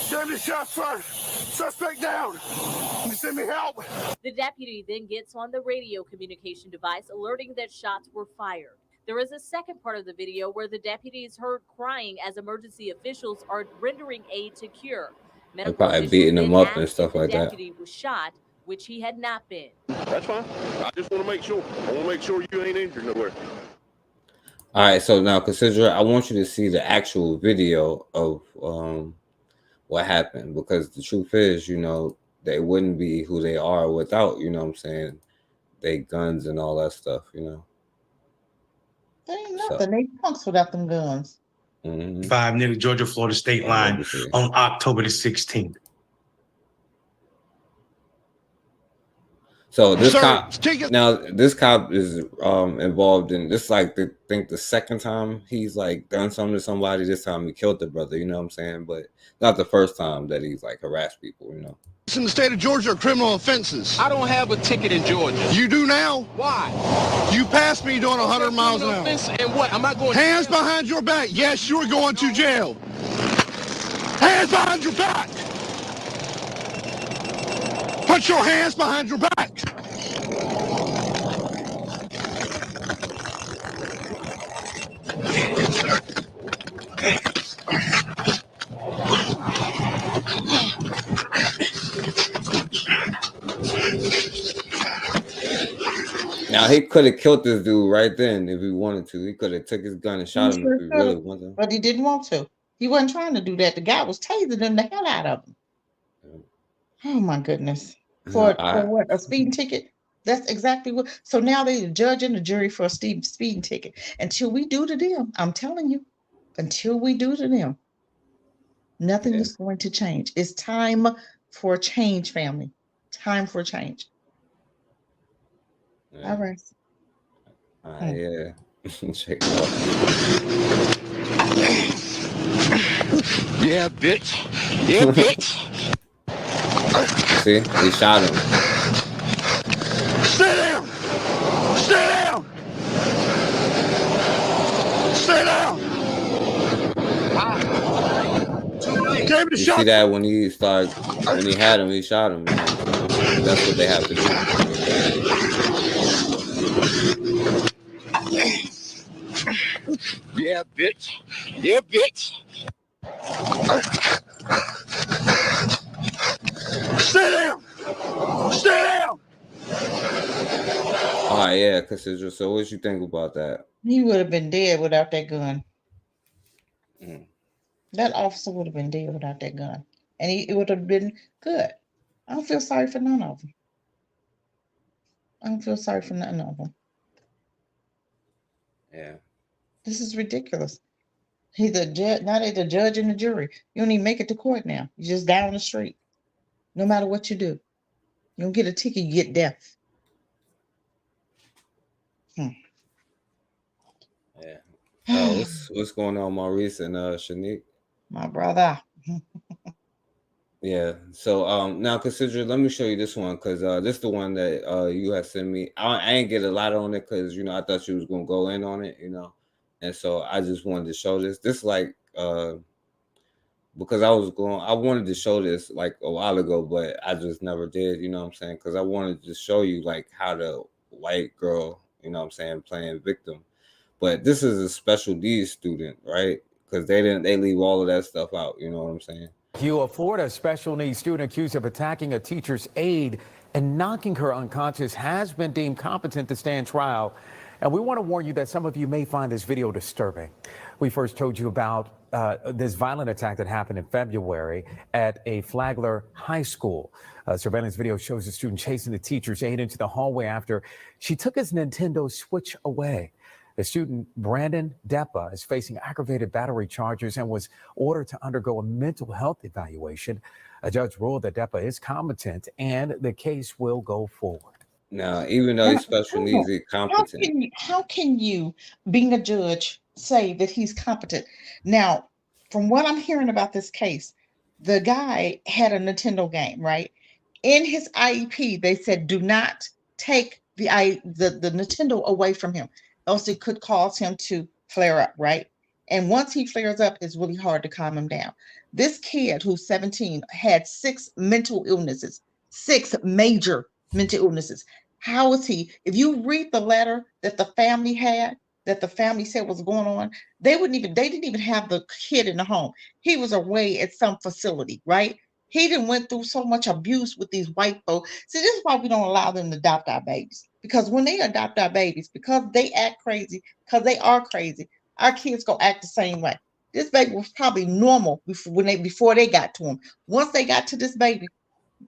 Give me shots first. Suspect down. Can you send me help? The deputy then gets on the radio communication device, alerting that shots were fired. There is a second part of the video where the deputy is heard crying as emergency officials are rendering aid to Cure. They're probably beating him up and stuff like The that. deputy was shot, which he had not been. That's fine. I just want to make sure. I want to make sure you ain't injured nowhere. All right, so now consider I want you to see the actual video of what happened, because the truth is, you know, they wouldn't be who they are without, you know what I'm saying, they guns and all that stuff, you know. They ain't nothing. They punks without them guns. 5 near the Georgia-Florida state line on October the 16th. So this Sir, cop take it- now, this cop is involved in this, like, the second time he's like done something to somebody. This time he killed the brother, you know what I'm saying? But not the first time that he's like harassed people, you know. In the state of Georgia are criminal offenses. I don't have a ticket in Georgia. You do now? Why? You passed me doing 100 miles an hour. And what? Am I going? Hands behind your back. Yes, you're going to jail. Hands behind your back. Put your hands behind your back. Now he could have killed this dude right then if he wanted to. He could have took his gun and shot him if he really wanted to. But he didn't want to. He wasn't trying to do that. The guy was tasing him the hell out of him. Oh my goodness. For what? A speeding ticket? That's exactly what. So now they're the judge and the jury for a speeding ticket. Until we do to them, I'm telling you, until we do to them, nothing is going to change. It's time for change, family. Time for change. All right. Yeah. Check it out. Yeah, bitch. Yeah, bitch. See, he shot him. Stay down. Stay down. Stay down. You see that when he had him, he shot him. You know? That's what they have to do. Yeah, bitch. Yeah, bitch. Stay down. Stay down. All right, yeah, Cassandra. So what you think about that? He would have been dead without that gun. That officer would have been dead without that gun. And it would have been good. I don't feel sorry for none of them. I don't feel sorry for none of them. Yeah. This is ridiculous. He's a judge. Now they're the judge and the jury. You don't even make it to court now. You just down the street. No matter what you do. You don't get a ticket, you get death. Yeah. What's going on, Maurice and Shanique? My brother. Yeah. So now consider, let me show you this one, because this is the one that you had sent me. I ain't get a lot on it because, you know, I thought you was gonna go in on it, you know. And so I just wanted to show this. This like because I wanted to show this like a while ago, but I just never did, you know what I'm saying? Because I wanted to show you like how the white girl, you know what I'm saying, playing victim. But this is a special needs student, right? Because they leave all of that stuff out, you know what I'm saying? A Florida special needs student accused of attacking a teacher's aide and knocking her unconscious has been deemed competent to stand trial. And we want to warn you that some of you may find this video disturbing. We first told you about this violent attack that happened in February at a Flagler High School. Surveillance video shows the student chasing the teacher's aide into the hallway after she took his Nintendo Switch away. The student, Brandon Deppa, is facing aggravated battery charges and was ordered to undergo a mental health evaluation. A judge ruled that Deppa is competent and the case will go forward. Now, even though he's special needs, he's competent. How can you, being a judge, say that he's competent? Now, from what I'm hearing about this case, the guy had a Nintendo game, right? In his IEP, they said, do not take the Nintendo away from him, else it could cause him to flare up, right? And once he flares up, it's really hard to calm him down. This kid who's 17 had 6 mental illnesses, 6 major mental illnesses. How is he? If you read the letter that the family had, that the family said was going on, they didn't even have the kid in the home. He was away at some facility, right? He didn't went through so much abuse with these white folks. See, this is why we don't allow them to adopt our babies. Because when they adopt our babies, because they act crazy, because they are crazy, our kids go act the same way. This baby was probably normal before they got to him. Once they got to this baby,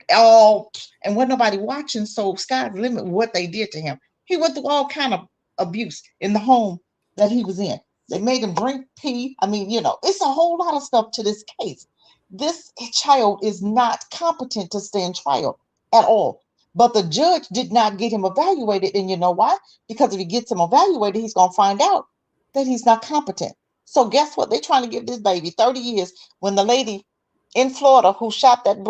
and wasn't nobody watching, so sky's the limit what they did to him. He went through all kind of abuse in the home that he was in. They made him drink pee. I mean, it's a whole lot of stuff to this case. This child is not competent to stand trial at all. But the judge did not get him evaluated. And you know why? Because if he gets him evaluated, he's going to find out that he's not competent. So guess what? They're trying to give this baby 30 years when the lady in Florida who shot that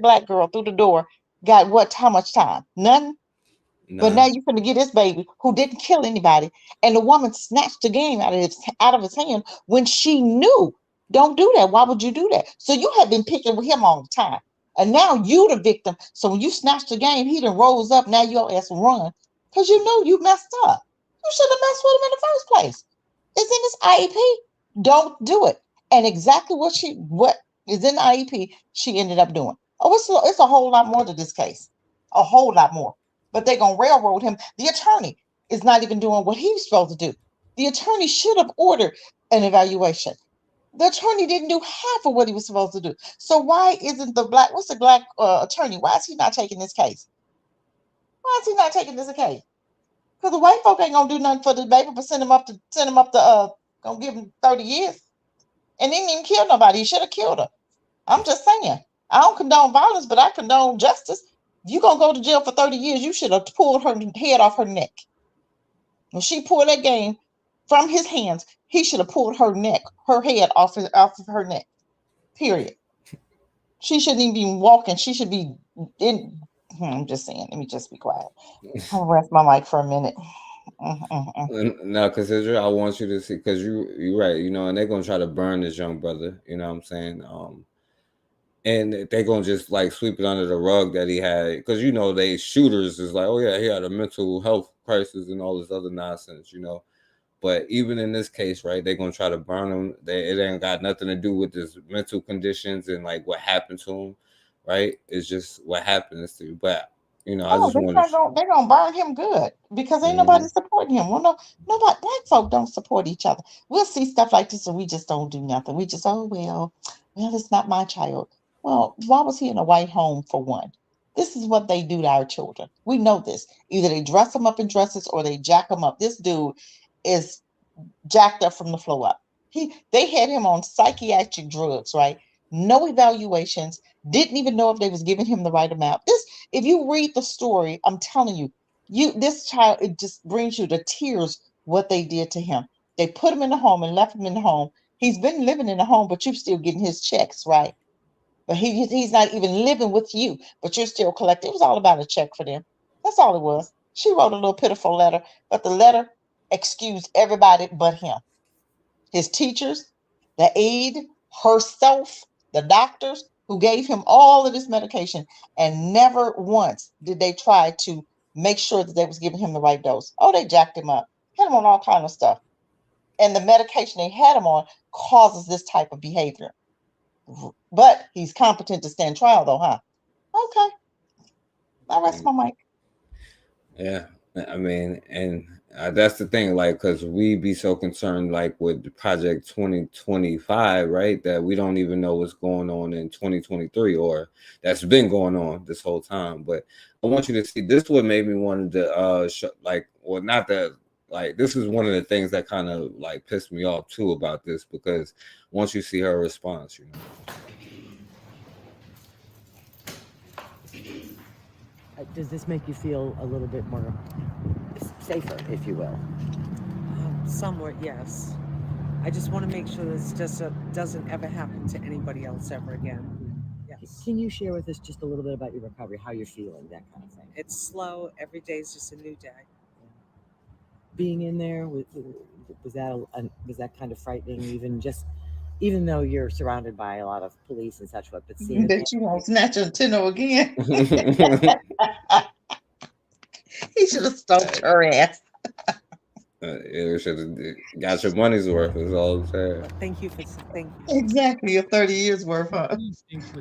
black girl through the door got how much time? None. But now you're going to get this baby who didn't kill anybody. And the woman snatched the game out of his hand when she knew. Don't do that. Why would you do that? So you have been picking with him all the time. And now you the victim. So when you snatched the game, he done rose up. Now your ass run. Because you know you messed up. You should have messed with him in the first place. It's in his IEP. Don't do it. And exactly what is in the IEP, she ended up doing. Oh, it's a whole lot more to this case. A whole lot more. But they're going to railroad him. The attorney is not even doing what he's supposed to do. The attorney should have ordered an evaluation. The attorney didn't do half of what he was supposed to do. So why isn't what's the black attorney? Why is he not taking this case? Why is he not taking this case? Because the white folk ain't gonna do nothing for this baby, but send him up to gonna give him 30 years. And he didn't even kill nobody. He should have killed her. I'm just saying. I don't condone violence, but I condone justice. If you're gonna go to jail for 30 years, you should have pulled her head off her neck. When she pulled that game from his hands, he should have pulled her head off of her neck. Period. She shouldn't even be walking. She should be in. I'm just saying. Let me just be quiet. I'll rest my mic for a minute. No, because I want you to see, because you're right, and they're gonna try to burn this young brother. You know what I'm saying? And they're gonna just like sweep it under the rug that he had, because they shooters is like, oh yeah, he had a mental health crisis and all this other nonsense, But even in this case, right, they're gonna try to burn him. It ain't got nothing to do with his mental conditions and like what happened to him, right? It's just what happens to you. But I just want they're gonna burn him good because ain't nobody supporting him. Well, nobody. Black folk don't support each other. We'll see stuff like this and we just don't do nothing. We just well, it's not my child. Well, why was he in a white home for one? This is what they do to our children. We know this. Either they dress them up in dresses or they jack them up. This dude is jacked up from the floor up. They had him on psychiatric drugs, right? No evaluations. Didn't even know if they was giving him the right amount. If you read the story, I'm telling you, this child, it just brings you to tears what they did to him. They put him in the home and left him in the home. He's been living in the home, but you're still getting his checks, right? But he's not even living with you, but you're still collecting. It was all about a check for them. That's all it was. She wrote a little pitiful letter, but the letter excused everybody but him. His teachers, the aide, herself, the doctors who gave him all of this medication, and never once did they try to make sure that they was giving him the right dose. Oh, they jacked him up, had him on all kind of stuff. And the medication they had him on causes this type of behavior. But he's competent to stand trial, though, huh? Okay. I rest my mic. Yeah, I mean, and that's the thing, like, because we be so concerned, like, with Project 2025, right, that we don't even know what's going on in 2023, or that's been going on this whole time. But I want you to see this. What made me want to, like, well, not that, like, this is one of the things that kind of like pissed me off too about this, because once you see her response, you know. Does this make you feel a little bit more safer, if you will? Somewhat, yes. I just want to make sure this just doesn't ever happen to anybody else ever again. Yes. Can you share with us just a little bit about your recovery, how you're feeling, that kind of thing? It's slow. Every day is just a new day. Being in there, was that kind of frightening, even though you're surrounded by a lot of police and such, but seeing That you won't snatch a tenor again. He should have stalked her ass. You should have got your money's worth, is all I'm saying. Thank you. Exactly, your 30 years worth, huh?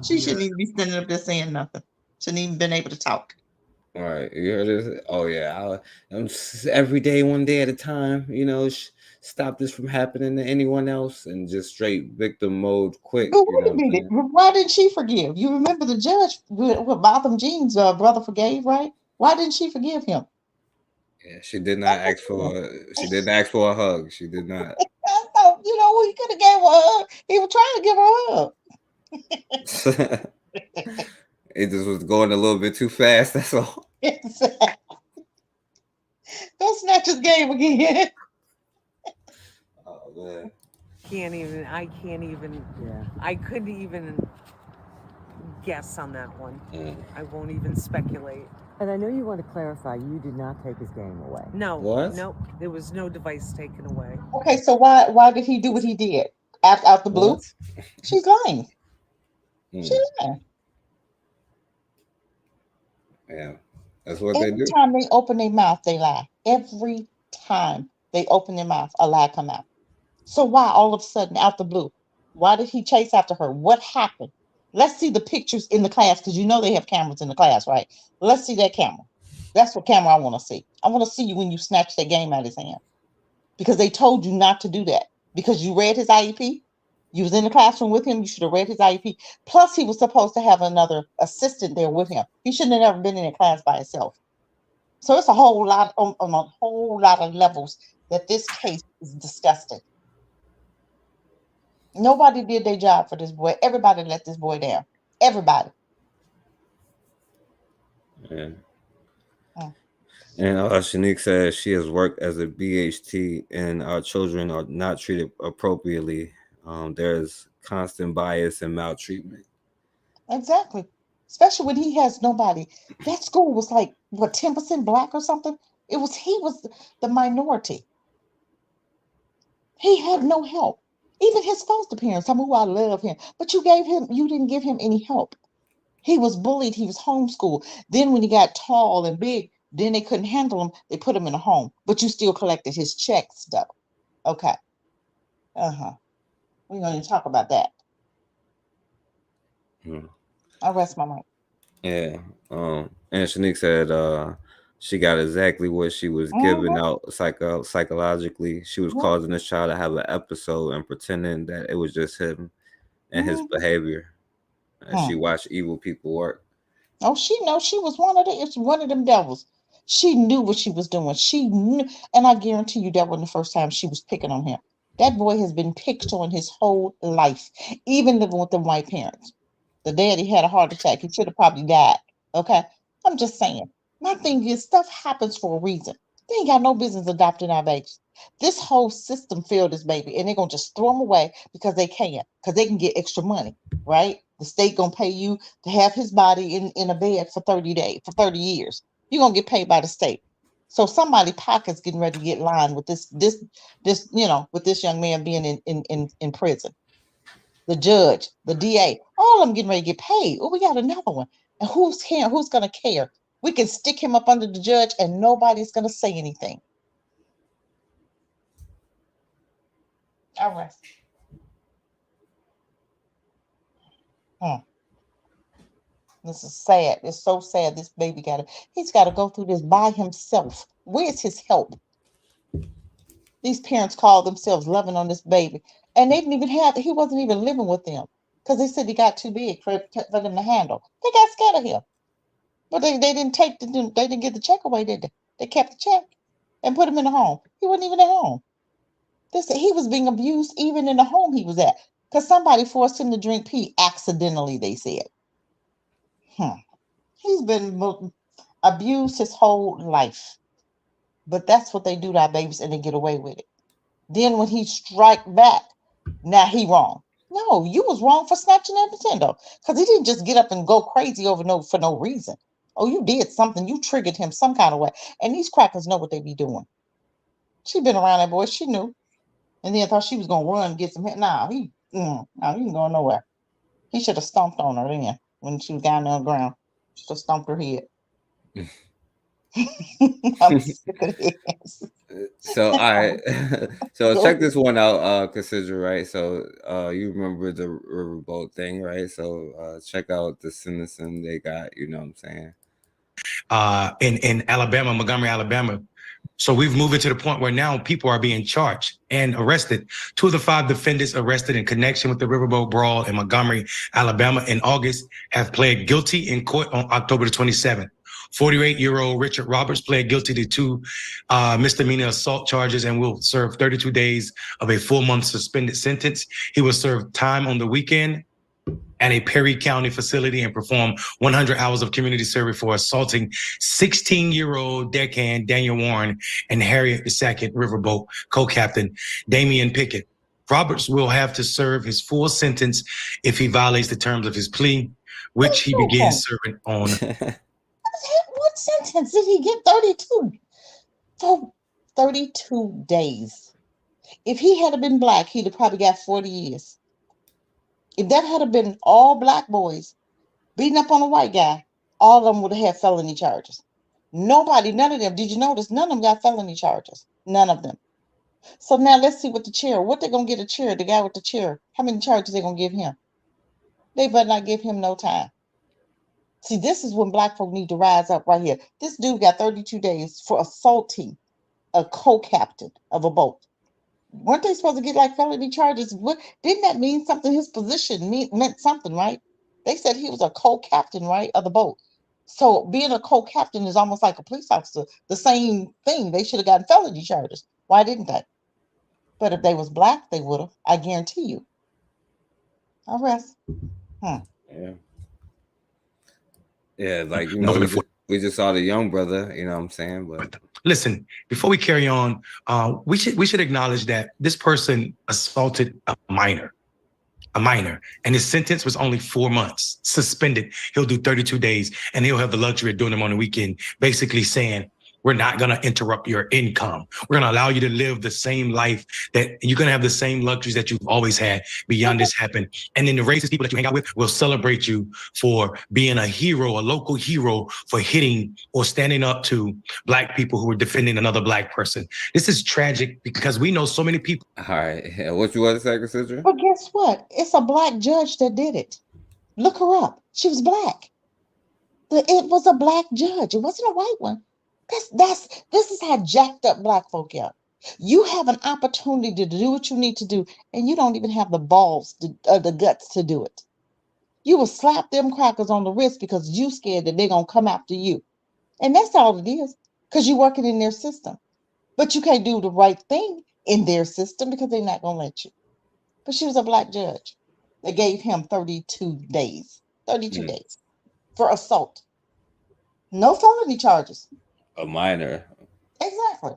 She shouldn't even be standing up there saying nothing. Shouldn't even been able to talk. All right, you heard this? Oh yeah, I'm every day, one day at a time. You know, stop this from happening to anyone else, and just straight victim mode quick. But wait a minute, why didn't she forgive? You remember the judge, what Botham Jean's brother forgave, right? Why didn't she forgive him? Yeah, she did not ask for. She didn't ask for a hug. She did not. No, you know, he could have gave her a hug. He was trying to give her a hug. It just was going a little bit too fast. That's all. Exactly. Don't snatch his game again. Oh man. I can't even. Yeah. I couldn't even guess on that one. I won't even speculate. And I know you want to clarify, you did not take his game away. No. What? Nope. There was no device taken away. Okay, so why did he do what he did? Out the blue? What? She's lying. She's lying. Yeah, that's what they do. Every time they open their mouth, they lie. Every time they open their mouth, a lie come out. So why all of a sudden out the blue? Why did he chase after her? What happened? Let's see the pictures in the class, because you know they have cameras in the class, right? Let's see that camera. That's what camera I want to see. I want to see you when you snatch that game out of his hand. Because they told you not to do that. Because you read his IEP. You was in the classroom with him. You should have read his IEP. Plus, he was supposed to have another assistant there with him. He shouldn't have ever been in a class by himself. So it's a whole lot on a whole lot of levels that this case is disgusting. Nobody did their job for this boy. Everybody let this boy down. Everybody. Yeah. And Shanique says she has worked as a BHT and our children are not treated appropriately. There's constant bias and maltreatment. Exactly. Especially when he has nobody. That school was like, what, 10% black or something? He was the minority. He had no help. Even his foster parents, some who I love him, but you didn't give him any help. He was bullied. He was homeschooled. Then when he got tall and big, then they couldn't handle him. They put him in a home, but you still collected his checks though. Okay. We're going to talk about that. I'll rest my mic. Yeah. And Shanique said she got exactly what she was giving out psychologically. She was causing this child to have an episode and pretending that it was just him and his behavior. And she watched evil people work. Oh, she knows she was one of them devils. She knew what she was doing. She knew, and I guarantee you that wasn't the first time she was picking on him. That boy has been picked on his whole life, even living with the white parents. The daddy had a heart attack. He should have probably died. Okay? I'm just saying. My thing is, stuff happens for a reason. They ain't got no business adopting our babies. This whole system failed this baby, and they're going to just throw them away because they can, because they can get extra money, right? The state going to pay you to have his body in a bed for 30 days, for 30 years. You're going to get paid by the state. So somebody's pocket's getting ready to get lined with this, with this young man being in prison. The judge, the DA, all of them getting ready to get paid. Oh, we got another one. And who's going to care? We can stick him up under the judge and nobody's going to say anything. All right. Hmm. This is sad. It's so sad. This baby he's got to go through this by himself. Where's his help? These parents call themselves loving on this baby. And they didn't even he wasn't even living with them because they said he got too big for them to handle. They got scared of him. But they didn't they didn't get the check away, did they? They kept the check and put him in the home. He wasn't even at home. He was being abused even in the home he was at because somebody forced him to drink pee accidentally, they said. He's been abused his whole life. But that's what they do to our babies and they get away with it. Then when he strike back, now he wrong. No, you was wrong for snatching that Nintendo because he didn't just get up and go crazy for no reason. Oh, you did something. You triggered him some kind of way. And these crackers know what they be doing. She been around that boy. She knew. And then thought she was going to run and get some hit. Nah, he ain't going nowhere. He should have stomped on her then when she was down on the ground. Should have stomped her head. I'm sick of this. So all right. So check this one out, Cassandra, right? So you remember the riverboat thing, right? So check out the sentencing they got, you know what I'm saying? In Alabama, Montgomery, Alabama. So we've moved to the point where now people are being charged and arrested. 2 of the 5 defendants arrested in connection with the riverboat brawl in Montgomery, Alabama in August have pled guilty in court on October the 27th. 48-year-old Richard Roberts pled guilty to 2 misdemeanor assault charges and will serve 32 days of a 4-month suspended sentence. He will serve time on the weekend at a Perry County facility and perform 100 hours of community service for assaulting 16-year-old deckhand Daniel Warren and Harriet II riverboat co-captain Damian Pickett. Roberts will have to serve his full sentence if he violates the terms of his plea, which he begins serving on. What sentence did he get? 32. For 32 days. If he had been black, he'd have probably got 40 years. If that had been all black boys beating up on a white guy, all of them would have had felony charges. None of them, did you notice? None of them got felony charges. None of them. So now let's see what they're going to get a chair, the guy with the chair. How many charges they going to give him? They better not give him no time. See, this is when black folk need to rise up right here. This dude got 32 days for assaulting a co-captain of a boat. Weren't they supposed to get like felony charges? Didn't that mean something? His position meant something, right? They said he was a co-captain, right, of the boat. So being a co-captain is almost like a police officer. The same thing. They should have gotten felony charges. Why didn't they? But if they was black, they would have. I guarantee you. I'll rest. Yeah, like, you know, we just saw the young brother, you know what I'm saying? But listen, before we carry on, we should acknowledge that this person assaulted a minor, and his sentence was only 4 months, suspended. He'll do 32 days, and he'll have the luxury of doing them on the weekend, basically saying, we're not going to interrupt your income. We're going to allow you to live the same life that you're going to have the same luxuries that you've always had beyond this happen. And then the racist people that you hang out with will celebrate you for being a hero, a local hero, for hitting or standing up to black people who are defending another black person. This is tragic because we know so many people. All right. What you want to say, Cassandra? But guess what? It's a black judge that did it. Look her up. She was black. It was a black judge. It wasn't a white one. This is how jacked up black folk are. You have an opportunity to do what you need to do, and you don't even have the balls, the guts to do it. You will slap them crackers on the wrist because you scared that they're going to come after you. And that's all it is, because you're working in their system. But you can't do the right thing in their system because they're not going to let you. But she was a black judge. They gave him 32 days. 32 days for assault. No felony charges. A minor. Exactly.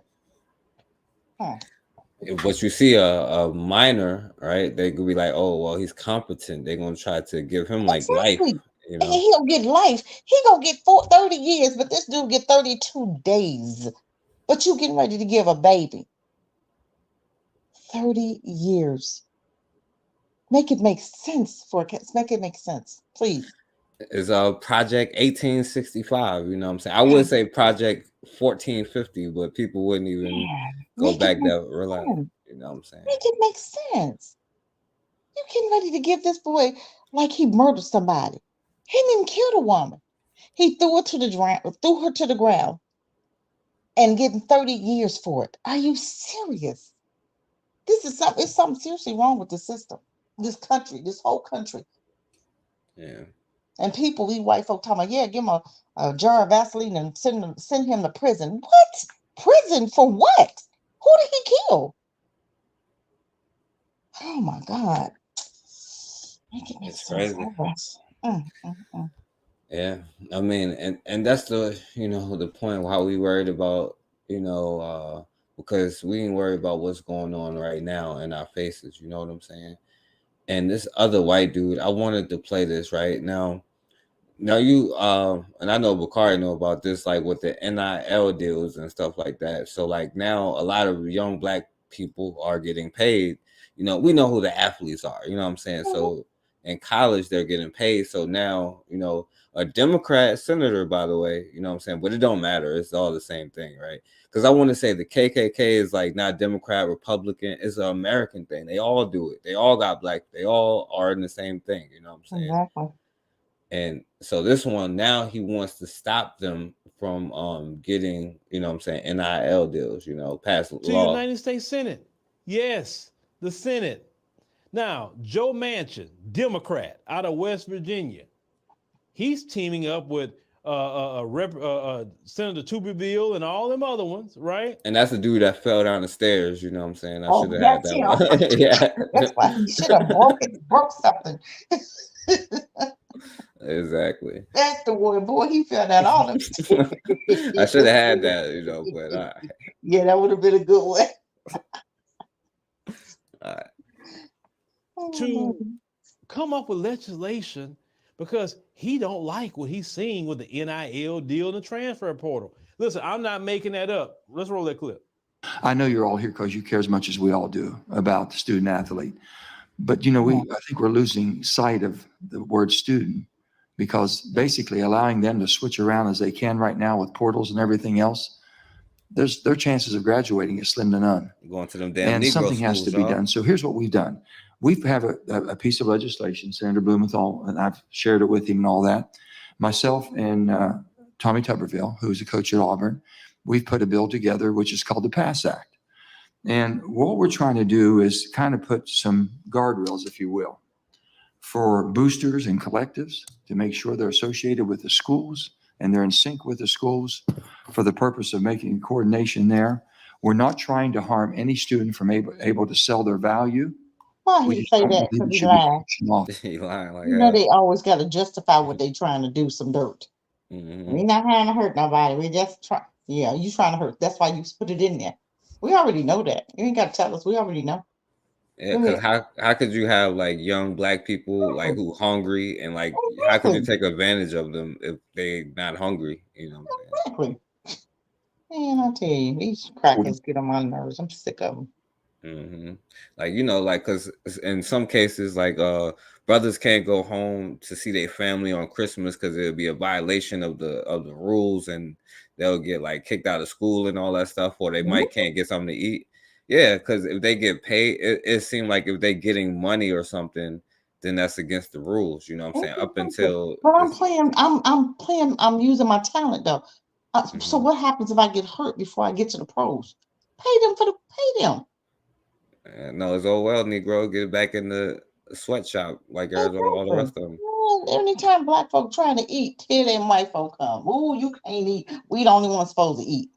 But you see a minor, right? They could be like, oh, well, he's competent. They're going to try to give him like life. You know? And he'll get life. He going to get 30 years, but this dude get 32 days. But you getting ready to give a baby 30 years. Make it make sense for kids. Make it make sense, please. Is Project 1865, you know what I'm saying? I would say Project 1450, but people wouldn't even go back that route. You know what I'm saying? Make it make sense. You getting ready to give this boy like he murdered somebody. He didn't even kill the woman. He threw her to the ground and getting 30 years for it. Are you serious? It's something seriously wrong with the system, this country, this whole country. Yeah. And people, these white folk talking about, yeah, give him a jar of Vaseline and send him to prison. What? Prison for what? Who did he kill? Oh my God. It's crazy. Yeah. I mean, and that's the, the point how we worried about, because we ain't worried about what's going on right now in our faces, you know what I'm saying? And this other white dude, I wanted to play this right now. Now you and I know Bakari know about this, like with the NIL deals and stuff like that. So like now a lot of young black people are getting paid. We know who the athletes are, you know what I'm saying? So in college they're getting paid. So now, a Democrat senator, by the way, you know what I'm saying? But it don't matter. It's all the same thing, right? Because I want to say the KKK is like not Democrat, Republican. It's an American thing. They all do it. They all got black. They all are in the same thing. You know what I'm saying? Exactly. And so this one, now he wants to stop them from getting, NIL deals, pass To the law. United States Senate. Yes, the Senate. Now, Joe Manchin, Democrat out of West Virginia. He's teaming up with Senator Tuberville and all them other ones, right? And that's the dude that fell down the stairs, you know what I'm saying? I should have had that's that him. one. Yeah. That's why he should have broke something. Exactly. That's the one. Boy, he fell down all them stairs. I should have had that, but yeah, that would have been a good one. all right. To come up with legislation because he don't like what he's seeing with the NIL deal and the transfer portal. Listen, I'm not making that up. Let's roll that clip. I know you're all here because you care as much as we all do about the student athlete. But, I think we're losing sight of the word student because basically allowing them to switch around as they can right now with portals and everything else, their chances of graduating is slim to none. Going to them damn And Negro something has to be schools, done. So here's what we've done. We have a piece of legislation, Senator Blumenthal, and I've shared it with him and all that. Myself and Tommy Tuberville, who's a coach at Auburn, we've put a bill together, which is called the PASS Act. And what we're trying to do is kind of put some guardrails, if you will, for boosters and collectives to make sure they're associated with the schools and they're in sync with the schools for the purpose of making coordination there. We're not trying to harm any student from able to sell their value. Why he say that? Because he lying. He lying like You know they always got to justify what they trying to do, some dirt. We not trying to hurt nobody. We just try. Yeah, you trying to hurt. That's why you put it in there. We already know that. You ain't got to tell us. We already know. Yeah, because how could you have like young black people like who hungry and like how could you take advantage of them if they not hungry? You know what I'm saying? Exactly. Man, I tell you, these crackers get on my nerves. I'm sick of them. Like because in some cases like brothers can't go home to see their family on Christmas because it'll be a violation of the rules and they'll get like kicked out of school and all that stuff, or they might can't get something to eat. Yeah, because if they get paid, it seems like if they're getting money or something, then that's against the rules. You know what I'm saying? Up until but I'm using my talent though. So what happens if I get hurt before I get to the pros? Pay them. No, it's all well, Negro. Get back in the sweatshop like all the rest of them. Anytime black folk trying to eat, tell them white folk come. Oh, you can't eat. We the only ones supposed to eat.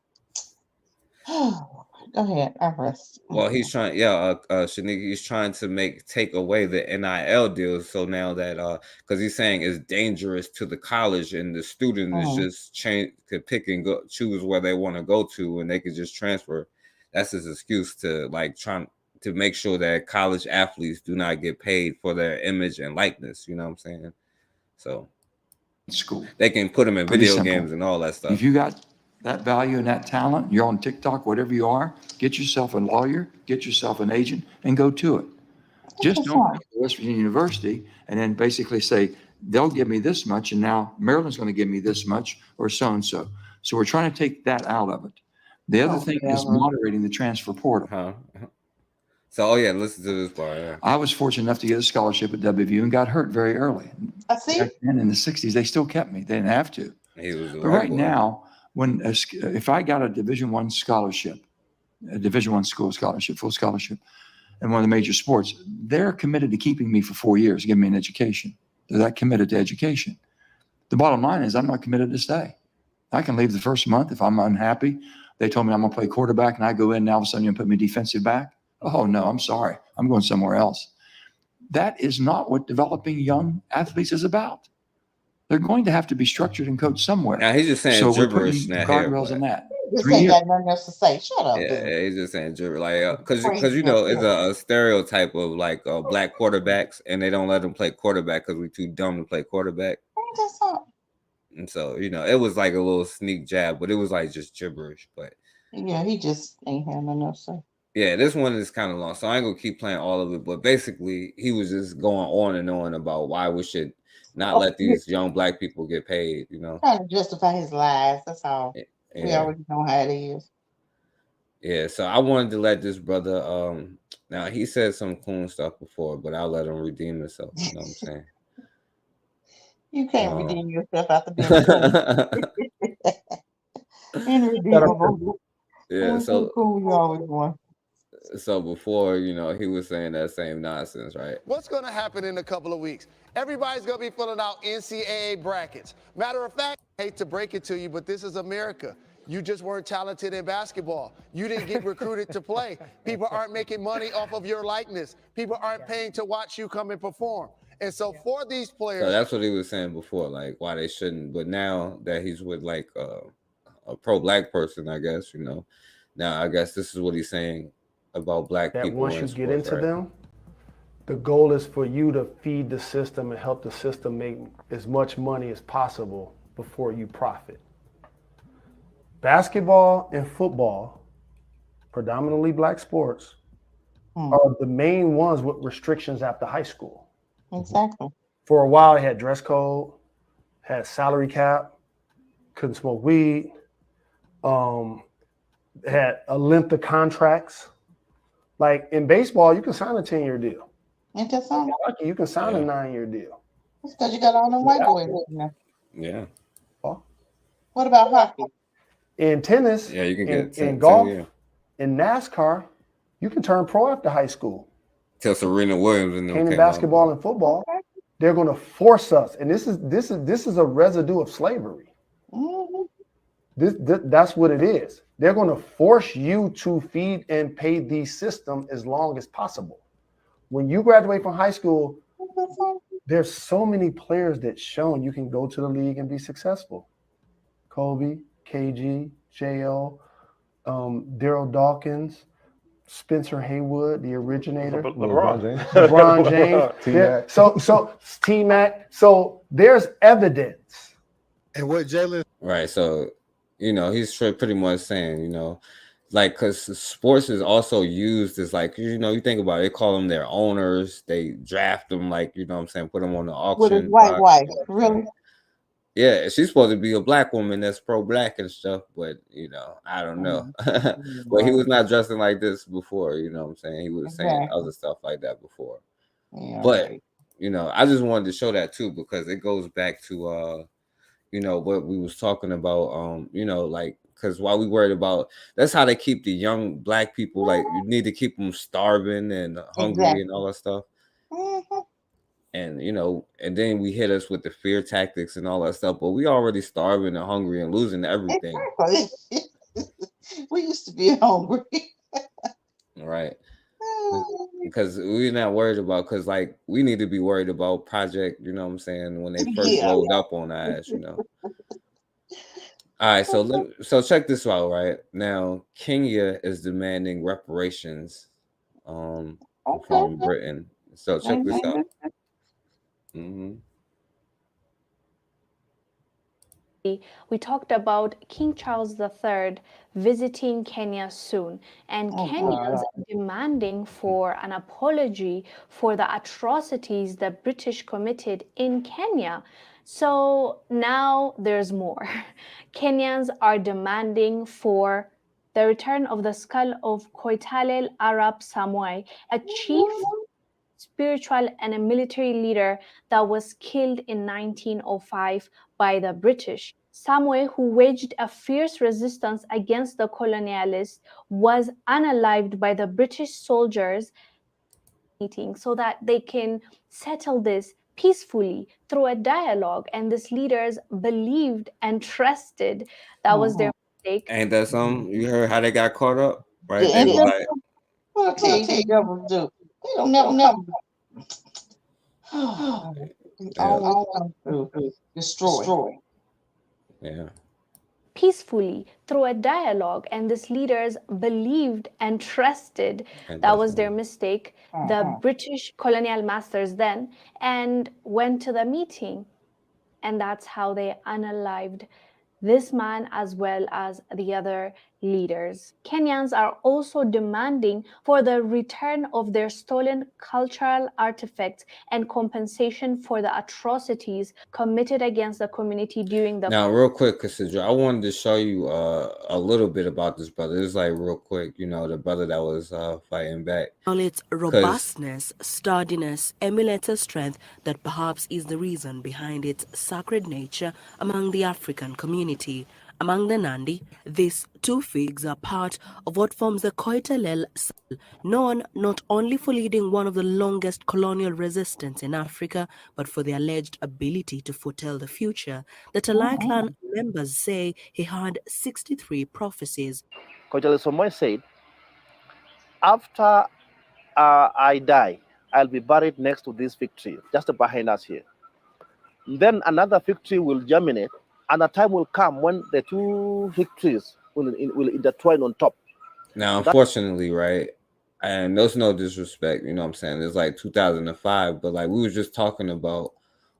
Go ahead, I rest. Well, he's trying, Shanika, he's trying to take away the NIL deals. So now that because he's saying it's dangerous to the college and the student is just could pick and choose where they want to go to and they could just transfer. That's his excuse to like trying to make sure that college athletes do not get paid for their image and likeness. You know what I'm saying? So school, they can put them in Pretty video simple. games and all that stuff. If you got that value and that talent, you're on TikTok, whatever you are, get yourself a lawyer, get yourself an agent, and go to it. Just don't go to West Virginia University and then basically say, they'll give me this much, and now Maryland's going to give me this much, or so-and-so. So we're trying to take that out of it. The other thing is moderating the transfer portal. So, oh yeah, listen to this part. Yeah. I was fortunate enough to get a scholarship at WVU and got hurt very early. I see. Back then in the 60s, they still kept me. They didn't have to. He was a But white right boy. now, if I got a Division I scholarship, a Division I school scholarship, full scholarship, in one of the major sports, they're committed to keeping me for 4 years, giving me an education. They're that committed to education. The bottom line is I'm not committed to stay. I can leave the first month if I'm unhappy. They told me I'm going to play quarterback, and I go in, and all of a sudden you're going to put me defensive back. Oh, no, I'm sorry. I'm going somewhere else. That is not what developing young athletes is about. They're going to have to be structured and coached somewhere. Now he's just saying So we're gibberish putting now here, guardrails but- in that. This 3 ain't years. got nothing else to say. Shut up, Yeah, dude. he's just saying gibberish, like because you know it's a stereotype of like black quarterbacks, and they don't let them play quarterback because we're too dumb to play quarterback. Ain't that something? And so you know it was like a little sneak jab, but it was like just gibberish. But Yeah, he just ain't had nothing else to say. yeah, this one is kind of long, so I ain't gonna keep playing all of it. But basically, he was just going on and on about why we should not let these young black people get paid. You know, Trying to justify his lies. That's all. We Yeah. already know how it is. Yeah, so I wanted to let this brother now he said some cool stuff before, but I'll let him redeem himself. You know what I'm saying? You can't Uh, redeem yourself after being cool. Irredeemable. Yeah, We're so cool. You always won. so before, you know, he was saying that same nonsense, right? What's going to happen in a couple of weeks? Everybody's going to be filling out NCAA brackets. Matter of fact, I hate to break it to you, but this is America. You just weren't talented in basketball. You didn't get recruited to play. People aren't making money off of your likeness. People aren't paying to watch you come and perform. And so for these players, So that's what he was saying before, like why they shouldn't. But now that he's with like a pro-black person, I guess, you know, now I guess this is what he's saying about black that people. once in you get sports, into right? them, the goal is for you to feed the system and help the system make as much money as possible before you profit. Basketball and football, predominantly black sports, are the main ones with restrictions after high school. Exactly. For a while, it had dress code, had salary cap, couldn't smoke weed, had a length of contracts. Like in baseball, you can sign a 10-year deal. Ain't that something? Hockey, you can sign a 9-year deal. That's because you got all them white boys in there. Yeah. What about hockey? In tennis, Yeah, you can in, get 10, in golf, 10 years. in NASCAR, you can turn pro after high school. Till Serena Williams and them And in came out. basketball and football, they're going to force us, and this is a residue of slavery. That's what it is. They're going to force you to feed and pay the system as long as possible. When you graduate from high school, there's so many players that shown you can go to the league and be successful. Kobe, KG, JL, Daryl Dawkins, Spencer Haywood, the originator. LeBron James. T-Mac. So T-Mac. So there's evidence. And what Jalen? Right. So, you know, he's pretty much saying, you know, like, because sports is also used as like, you know, you think about it, they call them their owners. They draft them, like, you know what I'm saying, put them on the auction. With his white block. wife. Really? Yeah, she's supposed to be a black woman that's pro-black and stuff, but you know, I don't know. But he was not dressing like this before, you know what I'm saying? He was saying Exactly. other stuff like that before. Yeah, But you know, I just wanted to show that too because it goes back to you know, what we was talking about, you know, like because while we worried about that's how they keep the young black people, like you need to keep them starving and hungry Exactly. and all that stuff. And you know, and then we hit us with the fear tactics and all that stuff, but we already starving and hungry and losing everything. Exactly. We used to be hungry. Right. Because we're not worried about because like we need to be worried about project, you know what I'm saying, when they first Yeah. rolled up on our ass, you know. All right, so check this out, right? Now Kenya is demanding reparations from Britain. So check this out. We talked about King Charles III visiting Kenya soon, and Kenyans demanding for an apology for the atrocities the British committed in Kenya. So now there's more. Kenyans are demanding for the return of the skull of Koitalel Arab Samoei, a chief, spiritual, and a military leader that was killed in 1905 by the British. Samoei, who waged a fierce resistance against the colonialists, was unalived by the British soldiers meeting so that they can settle this peacefully through a dialogue. And these leaders believed and trusted that was their mistake. Ain't that something? You heard how they got caught up, right? Yeah, They was like, what I tell you, the devils do. They don't never come. They always come through. Destroy. yeah. Peacefully through a dialogue, and these leaders believed and trusted And that was their mistake, the British colonial masters then, and went to the meeting, and that's how they unalived this man as well as the other leaders. Kenyans are also demanding for the return of their stolen cultural artifacts and compensation for the atrocities committed against the community during the Now, real quick, Cassandra, I wanted to show you a little bit about this brother. It's like real quick, you know, the brother that was fighting back. All its robustness, sturdiness emulates a strength that perhaps is the reason behind its sacred nature among the African community. Among the Nandi, these two figs are part of what forms the Koitalel Sal, known not only for leading one of the longest colonial resistance in Africa, but for the alleged ability to foretell the future. The Talai clan members say he had 63 prophecies. Koitalel Samoei said, after I die, I'll be buried next to this fig tree, just behind us here. Then another fig tree will germinate, and a time will come when the two fig trees will intertwine on top. Now, unfortunately, right, and there's no disrespect, you know what I'm saying? It's like 2005, but like we were just talking about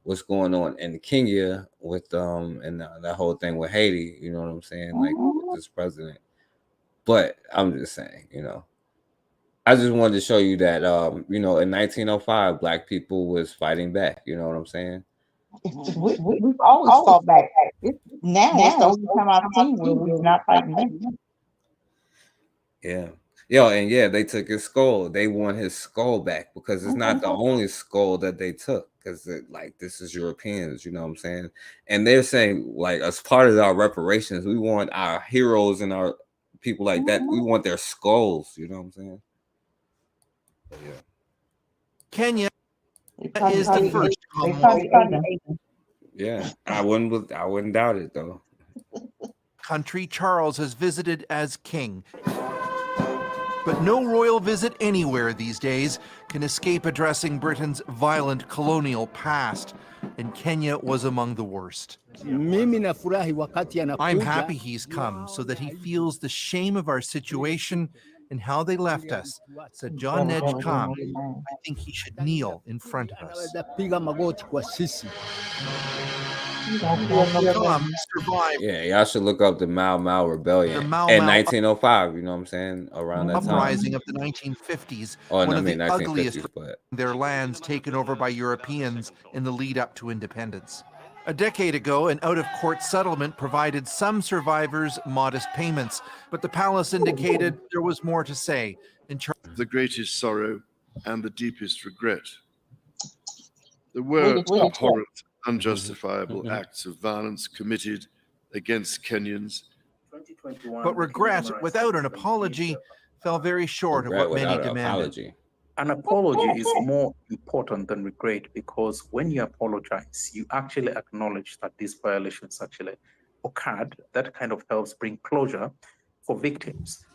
what's going on in Kenya with and that whole thing with Haiti, you know what I'm saying? Like with this president. But I'm just saying, you know, I just wanted to show you that you know, in 1905, black people was fighting back, you know what I'm saying? We've always fought back. Now it's the only time I've seen where we're not fighting back. Yeah. Yo, and yeah, they took his skull. They want his skull back because it's not the only skull that they took. Because like this is Europeans, you know what I'm saying? And they're saying, like, as part of our reparations, we want our heroes and our people like that. We want their skulls, you know what I'm saying? But yeah. Kenya is the first Yeah, I wouldn't doubt it though. country Charles has visited as king. But no royal visit anywhere these days can escape addressing Britain's violent colonial past, and Kenya was among the worst. I'm happy he's come so that he feels the shame of our situation and how they left us, said John Nedge Kam. I think he should kneel in front of us. Kam survived Yeah, y'all should look up the Mau Mau Rebellion The Mau in Mau 1905. You know what I'm saying? Around that time. uprising of the 1950s, Oh, one no, I of the mean ugliest 1950s, but their lands taken over by Europeans in the lead up to independence. A decade ago, an out-of-court settlement provided some survivors modest payments, but the palace indicated there was more to say. The greatest sorrow and the deepest regret. There were abhorrent, unjustifiable acts of violence committed against Kenyans. But regret without an apology fell very short of what many demanded. An apology is more important than regret, because when you apologize, you actually acknowledge that these violations actually occurred. That kind of helps bring closure for victims.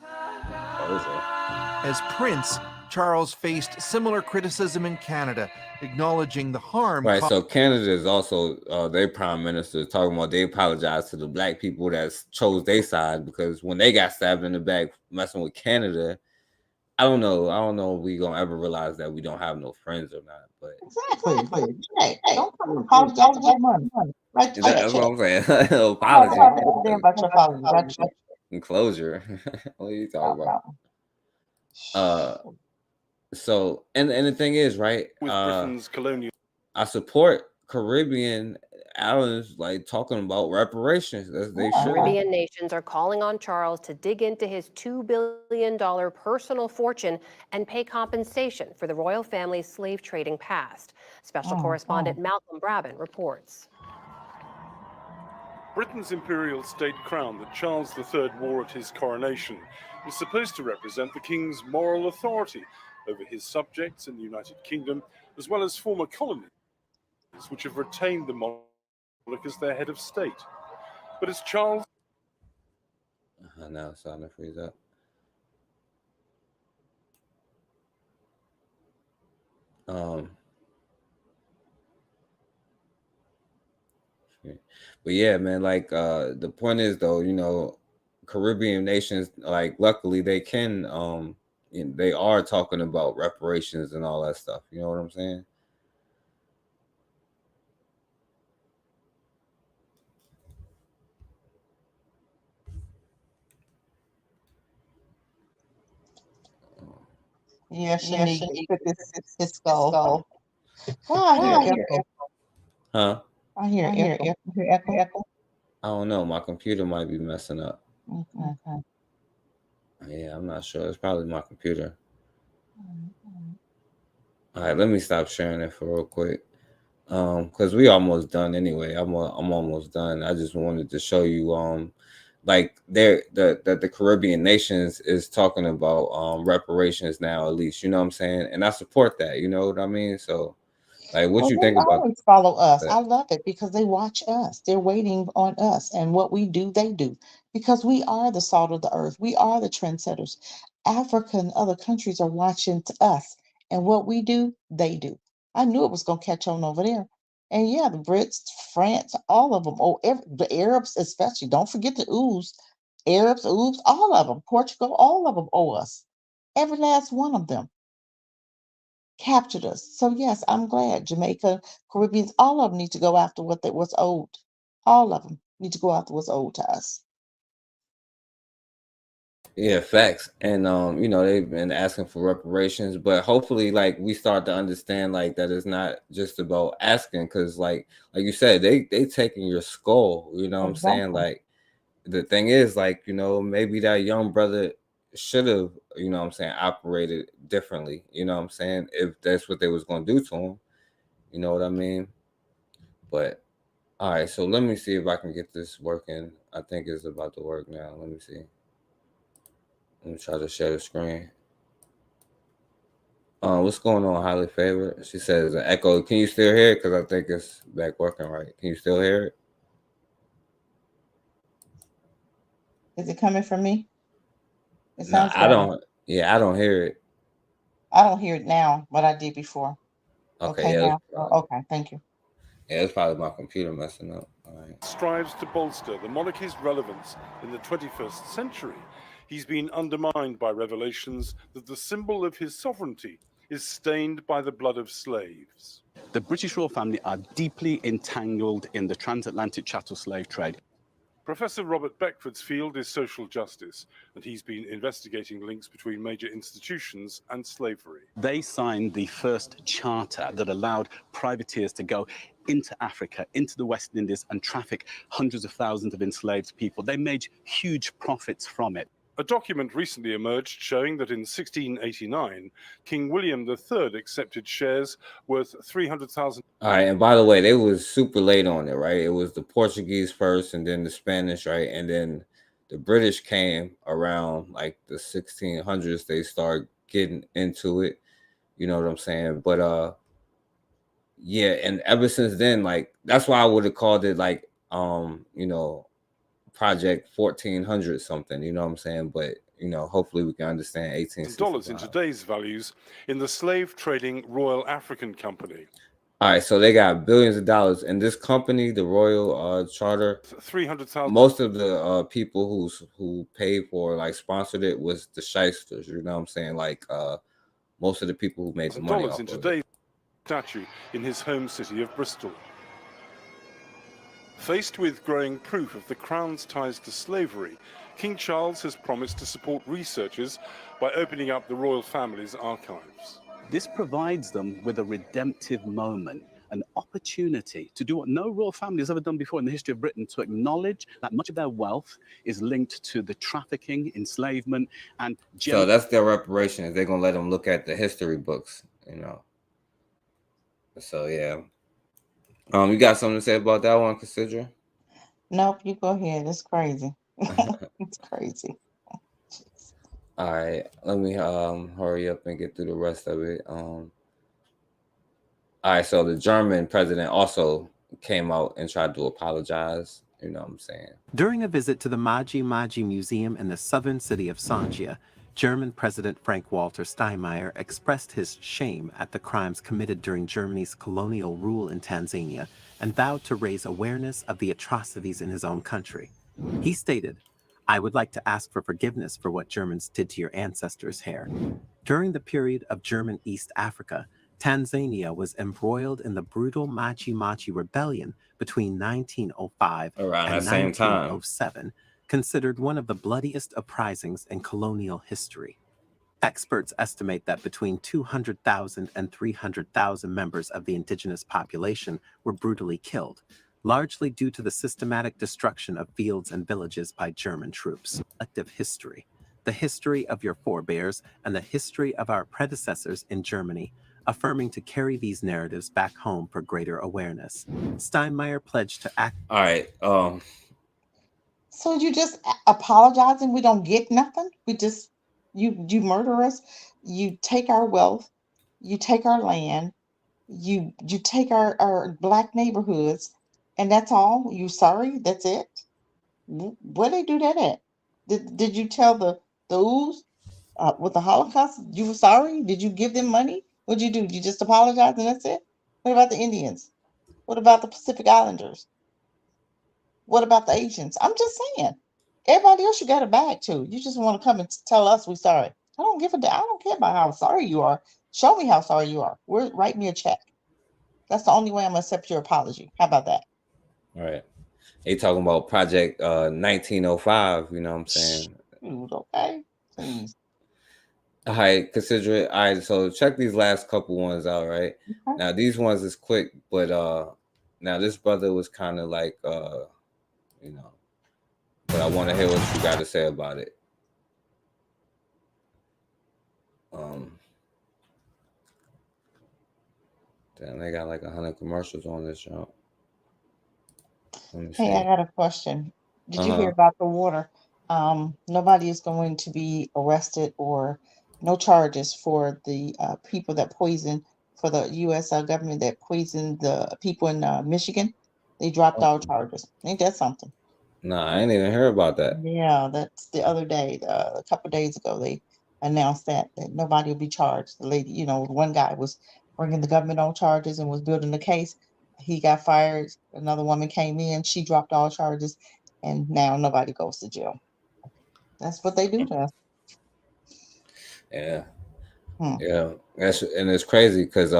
As Prince, Charles faced similar criticism in Canada, acknowledging the harm. right. So Canada is also their prime minister talking about they apologize to the black people that chose their side, because when they got stabbed in the back messing with Canada, I don't know if we gonna ever realize that we don't have no friends or not. But Exactly. Hey, don't apologize to that money. Right, that's what I'm saying. Apology. About your apology. Right. And closure. What are you talking about? So and the thing is, right? With Britain's colonial. I support Caribbean Allen's like talking about reparations, as they should. Caribbean nations are calling on Charles to dig into his $2 billion personal fortune and pay compensation for the royal family's slave trading past. Special correspondent Malcolm Brabin reports. Britain's imperial state crown that Charles III wore at his coronation is supposed to represent the king's moral authority over his subjects in the United Kingdom, as well as former colonies, which have retained the monarch as their head of state. But as Charles... Now it's starting to freeze up. But yeah, man, like the point is though, you know, Caribbean nations, like luckily they can they are talking about reparations and all that stuff. You know what I'm saying? Yes, Shanique, his skull. Oh, I hear echo. Huh? I hear echo. I don't know. My computer might be messing up. Okay. Yeah, I'm not sure. It's probably my computer. All right, let me stop sharing it for real quick. Because we almost done anyway. I'm almost done. I just wanted to show you like the Caribbean nations is talking about reparations now, at least, you know what I'm saying? And I support that, you know what I mean? So like what you think They about always follow us. that? I love it because they watch us. They're waiting on us, and what we do, they do, because we are the salt of the earth. We are the trendsetters. Africa and other countries are watching to us, and what we do, they do. I knew it was going to catch on over there. And yeah, the Brits, France, all of them. Oh, the Arabs especially. Don't forget the Oos. Arabs, Oos, all of them. Portugal, all of them owe us. Every last one of them captured us. So yes, I'm glad Jamaica, Caribbeans, all of them need to go after what's owed. All of them need to go after what's owed to us. Yeah, facts. And you know, they've been asking for reparations, but hopefully like we start to understand like that it's not just about asking, because like you said, they taking your skull, you know what I'm saying? Like the thing is, like, you know, maybe that young brother should have, you know what I'm saying, operated differently, you know what I'm saying, if that's what they was going to do to him, you know what I mean? But all right, so let me see if I can get this working. I think it's about to work now. Let me see. Let me try to share the screen. What's going on, highly favored? She says echo. Can you still hear it? Because I think it's back working right. Can you still hear it? Is it coming from me? It No, sounds I don't. Yeah, I don't hear it. I don't hear it now, but I did before. Okay, Okay, yeah, now. Okay, thank you. yeah, it's probably my computer messing up. All right. strives to bolster the monarchy's relevance in the 21st century. He's been undermined by revelations that the symbol of his sovereignty is stained by the blood of slaves. The British royal family are deeply entangled in the transatlantic chattel slave trade. Professor Robert Beckford's field is social justice, and he's been investigating links between major institutions and slavery. They signed the first charter that allowed privateers to go into Africa, into the West Indies, and traffic hundreds of thousands of enslaved people. They made huge profits from it. A document recently emerged showing that in 1689, King William III accepted shares worth 300,000. All right, and by the way, they was super late on it, right? It was the Portuguese first, and then the Spanish, right? And then the British came around like the 1600s. They started getting into it, you know what I'm saying? But yeah, and ever since then, like that's why I would have called it like you know, Project 1400 something, you know what I'm saying? But you know, hopefully we can understand $18 in today's values in the slave trading Royal African Company. All right, so they got billions of dollars, and this company, the Royal Charter, 300,000. Most of the people who paid for, like, sponsored it was the shysters. You know what I'm saying? Like most of the people who made the money off in of it. today's statue in his home city of Bristol. Faced with growing proof of the Crown's ties to slavery, King Charles has promised to support researchers by opening up the royal family's archives. This provides them with a redemptive moment an opportunity to do what no royal family has ever done before in the history of Britain, to acknowledge that much of their wealth is linked to the trafficking, enslavement, and So that's their reparations. They're gonna let them look at the history books, you know. So yeah. You got something to say about that one, Cassandra? Nope, you go ahead. It's crazy. It's crazy. All right, let me hurry up and get through the rest of it. All right, so the German president also came out and tried to apologize. You know what I'm saying? During a visit to the Maji Museum in the southern city of Sanjia, German President Frank-Walter Steinmeier expressed his shame at the crimes committed during Germany's colonial rule in Tanzania and vowed to raise awareness of the atrocities in his own country. He stated, "I would like to ask for forgiveness for what Germans did to your ancestors here. During the period of German East Africa, Tanzania was embroiled in the brutal Maji Rebellion between 1905 Around and that same time. 1907, considered one of the bloodiest uprisings in colonial history. Experts estimate that between 200,000 and 300,000 members of the indigenous population were brutally killed, largely due to the systematic destruction of fields and villages by German troops. Collective history, the history of your forebears and the history of our predecessors in Germany, affirming to carry these narratives back home for greater awareness." Steinmeier pledged to act. All right. So you just apologizing? We don't get nothing? We just, you murder us? You take our wealth, you take our land, you take our black neighborhoods, and that's all? You sorry? That's it? Where they do that at? Did you tell the ooze with the Holocaust you were sorry? Did you give them money? What'd you do? You just apologize and that's it? What about the Indians? What about the Pacific Islanders? What about the Asians? I'm just saying. Everybody else you got a bag to. You just want to come and tell us we're sorry. I don't give a damn. I don't care about how sorry you are. Show me how sorry you are. Write me a check. That's the only way I'm gonna accept your apology. How about that? All right. They talking about Project 1905, you know what I'm saying? Dude, okay. Please. All right, consider it. All right, so check these last couple ones out, right? Okay. Now these ones is quick, but now this brother was kind of like you know, but I want to hear what you got to say about it. Damn, they got like 100 commercials on this show. Hey, I got a question. Did you hear about the water? Nobody is going to be arrested or no charges for the people that poisoned, for the U.S. government that poisoned the people in Michigan. They dropped all charges. Ain't that something? Nah, I ain't even heard about that. Yeah, that's the other day, a couple of days ago, they announced that nobody will be charged. The lady, you know, one guy was bringing the government on charges and was building the case. He got fired. Another woman came in. She dropped all charges, and now nobody goes to jail. That's what they do to us. Yeah, yeah. And it's crazy because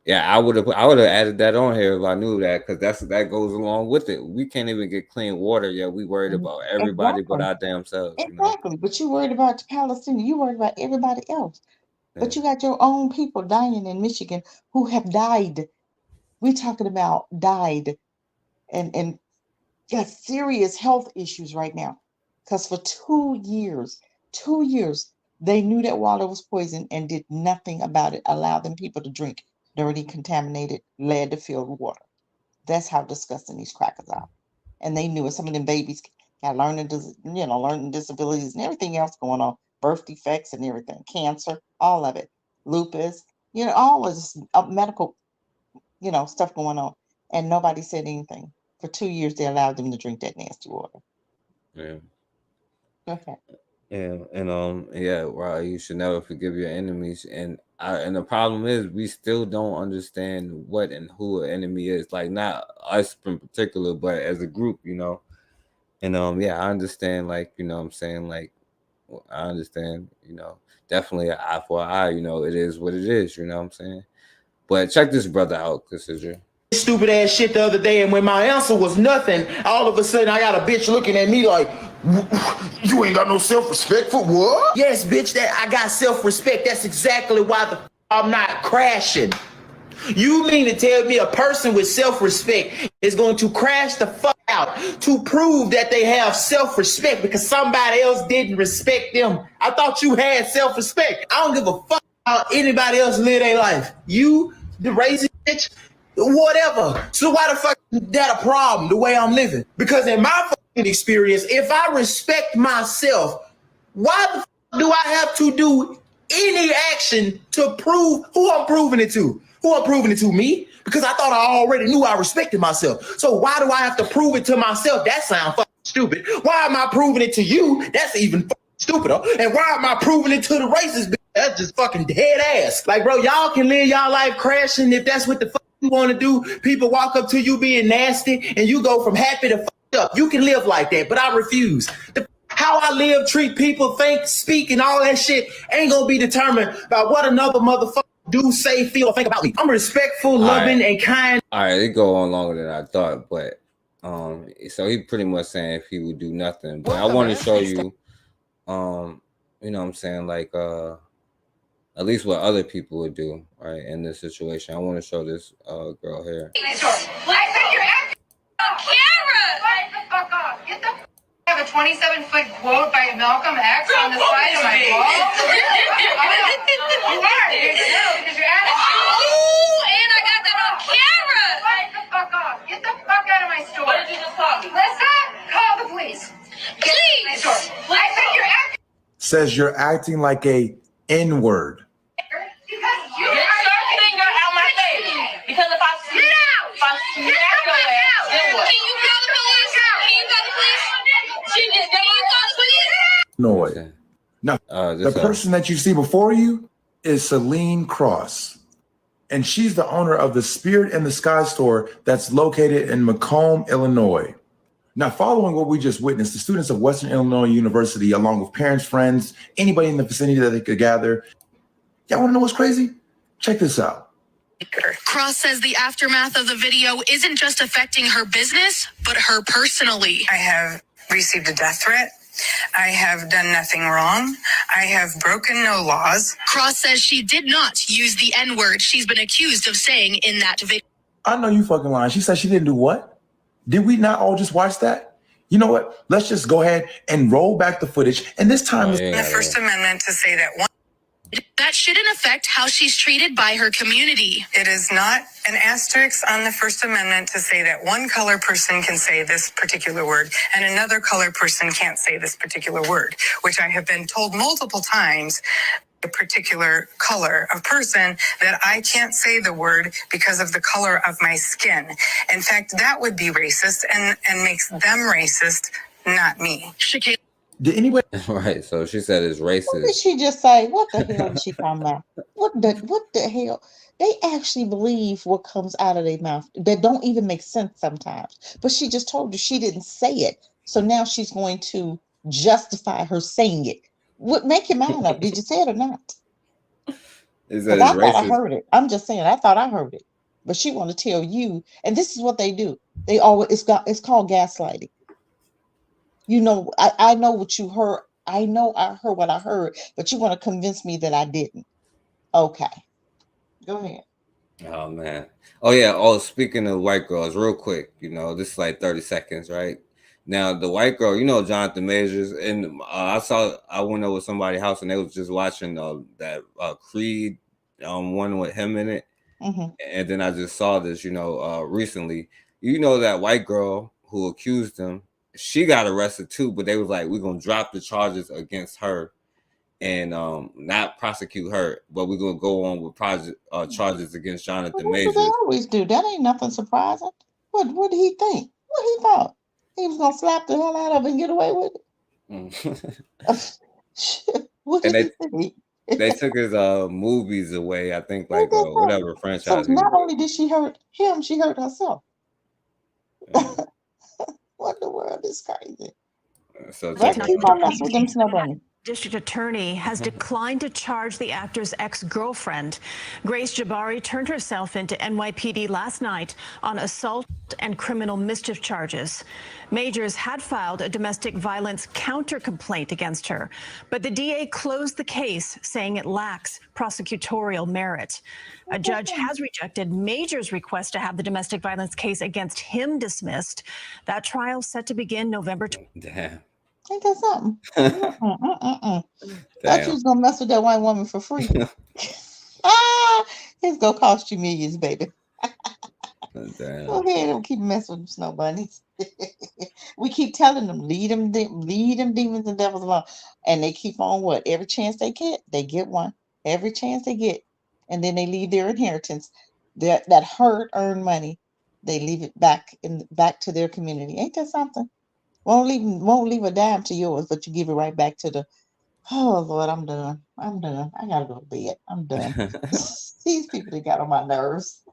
yeah, I would have added that on here if I knew that, because that goes along with it. We can't even get clean water yet. We worried about everybody but our damn selves. Exactly. But you worried about the Palestinians. You worried about everybody else. But you got your own people dying in Michigan who have died. We talking about died and got serious health issues right now. Because for 2 years, they knew that water was poison and did nothing about it. Allowed them people to drink dirty, contaminated, lead-filled water. That's how disgusting these crackers are. And they knew it. Some of them babies got learning disabilities and everything else going on, birth defects and everything, cancer, all of it, lupus, all of this medical, stuff going on. And nobody said anything. For 2 years, they allowed them to drink that nasty water. Yeah. Okay. Yeah, and yeah, right. You should never forgive your enemies, and the problem is we still don't understand what and who an enemy is. Like, not us in particular, but as a group, And yeah, I understand. Like, what I'm saying, like, I understand. Definitely an eye for an eye. It is what it is. You know what I'm saying. But check this brother out, Cassandra. Stupid ass shit the other day, and when my answer was nothing, all of a sudden I got a bitch looking at me like, you ain't got no self-respect for what? Yes, bitch, that I got self-respect. That's exactly why I'm not crashing. You mean to tell me a person with self-respect is going to crash the fuck out to prove that they have self-respect because somebody else didn't respect them? I thought you had self-respect. I don't give a fuck how anybody else live their life. You, the racist bitch, whatever. So why the fuck is that a problem the way I'm living? Because in my fucking experience, if I respect myself, why the fuck do I have to do any action to prove who I'm proving it to? Who I'm proving it to? Me? Because I thought I already knew I respected myself. So why do I have to prove it to myself? That sounds fucking stupid. Why am I proving it to you? That's even fucking stupider. And why am I proving it to the racist bitch? That's just fucking dead ass. Like, bro, y'all can live y'all life crashing if that's what the fuck you want to do. People walk up to you being nasty and you go from happy to fucked up. You can live like that, but I refuse. How I live, treat people, think, speak, and all that shit ain't gonna be determined by what another motherfucker do, say, feel, or think about me. I'm respectful, loving, and kind. All right, it go on longer than I thought, but so he pretty much saying if he would do nothing. But I want to show you, you know what I'm saying, like at least what other people would do, right, in this situation. I want to show this girl here. I think you're acting on camera. Light the fuck off. Get the I have a 27-foot quote by Malcolm X on the side of my wall. You are. Because you're acting. Oh, and I got that on camera. Light the fuck off. Get the fuck out of my store. What did you just call me? Listen, call the police. Please. I think you're acting. Says you're acting like a N-word. Because you get your finger out my face. Because if I smack your ass, then what? Can you call the police? Can you call the police? Noise. Now, the person that you see before you is Celine Cross, and she's the owner of the Spirit in the Sky store that's located in Macomb, Illinois. Now, following what we just witnessed, the students of Western Illinois University, along with parents, friends, anybody in the vicinity that they could gather. Y'all want to know what's crazy? Check this out. Cross says the aftermath of the video isn't just affecting her business, but her personally. I have received a death threat. I have done nothing wrong. I have broken no laws. Cross says she did not use the N-word she's been accused of saying in that video. I know you fucking lying. She said she didn't do what? Did we not all just watch that? You know what? Let's just go ahead and roll back the footage. And this time, the First Amendment to say that one. That shouldn't affect how she's treated by her community. It is not an asterisk on the First Amendment to say that one color person can say this particular word and another color person can't say this particular word, which I have been told multiple times, a particular color of person, that I can't say the word because of the color of my skin. In fact, that would be racist and makes them racist, not me. Did anybody? Right. So she said it's racist. What did she just say? What the hell did she talking about? What the hell? They actually believe what comes out of their mouth. That don't even make sense sometimes. But she just told you she didn't say it. So now she's going to justify her saying it. What? Make your mind up. Did you say it or not? Is that I racist? thought I heard it. I'm just saying. I thought I heard it. But she want to tell you, and this is what they do. They always it's called gaslighting. You know, I know what you heard. I know I heard what I heard, but you want to convince me that I didn't. Okay. Go ahead. Oh, man. Oh, yeah. Oh, speaking of white girls, real quick, you know, this is like 30 seconds, right? Now, the white girl, you know, Jonathan Majors, and I went over to somebody's house and they was just watching that Creed one with him in it. Mm-hmm. And then I just saw this, you know, recently. You know, that white girl who accused him, she got arrested too, but they was like, we're going to drop the charges against her and not prosecute her, but we're going to go on with charges against Jonathan Majors. They always do. That ain't nothing surprising. What did he think? What he thought? He was going to slap the hell out of it and get away with it? What And did he think? they took his movies away, I think, like whatever franchise. So not only did she hurt him, she hurt herself. What in the world is crazy? So Let's keep on messing with them snow bunny. District Attorney has declined to charge the actor's ex-girlfriend. Grace Jabari turned herself into NYPD last night on assault and criminal mischief charges. Majors had filed a domestic violence counter complaint against her, but the DA closed the case, saying it lacks prosecutorial merit. A judge has rejected Majors' request to have the domestic violence case against him dismissed. That trial set to begin November. Damn. Ain't that something? Thought you was gonna mess with that white woman for free. It's gonna cost you millions, baby. Damn. Go ahead and keep messing with them snow bunnies. We keep telling them, lead them demons and devils alone. And they keep on what? Every chance they get one. Every chance they get. And then they leave their inheritance, that hard-earned money, they leave it back to their community. Ain't that something? Won't leave a dime to yours, but you give it right back to the. Oh Lord, I'm done. I gotta go to bed. I'm done. These people, they got on my nerves.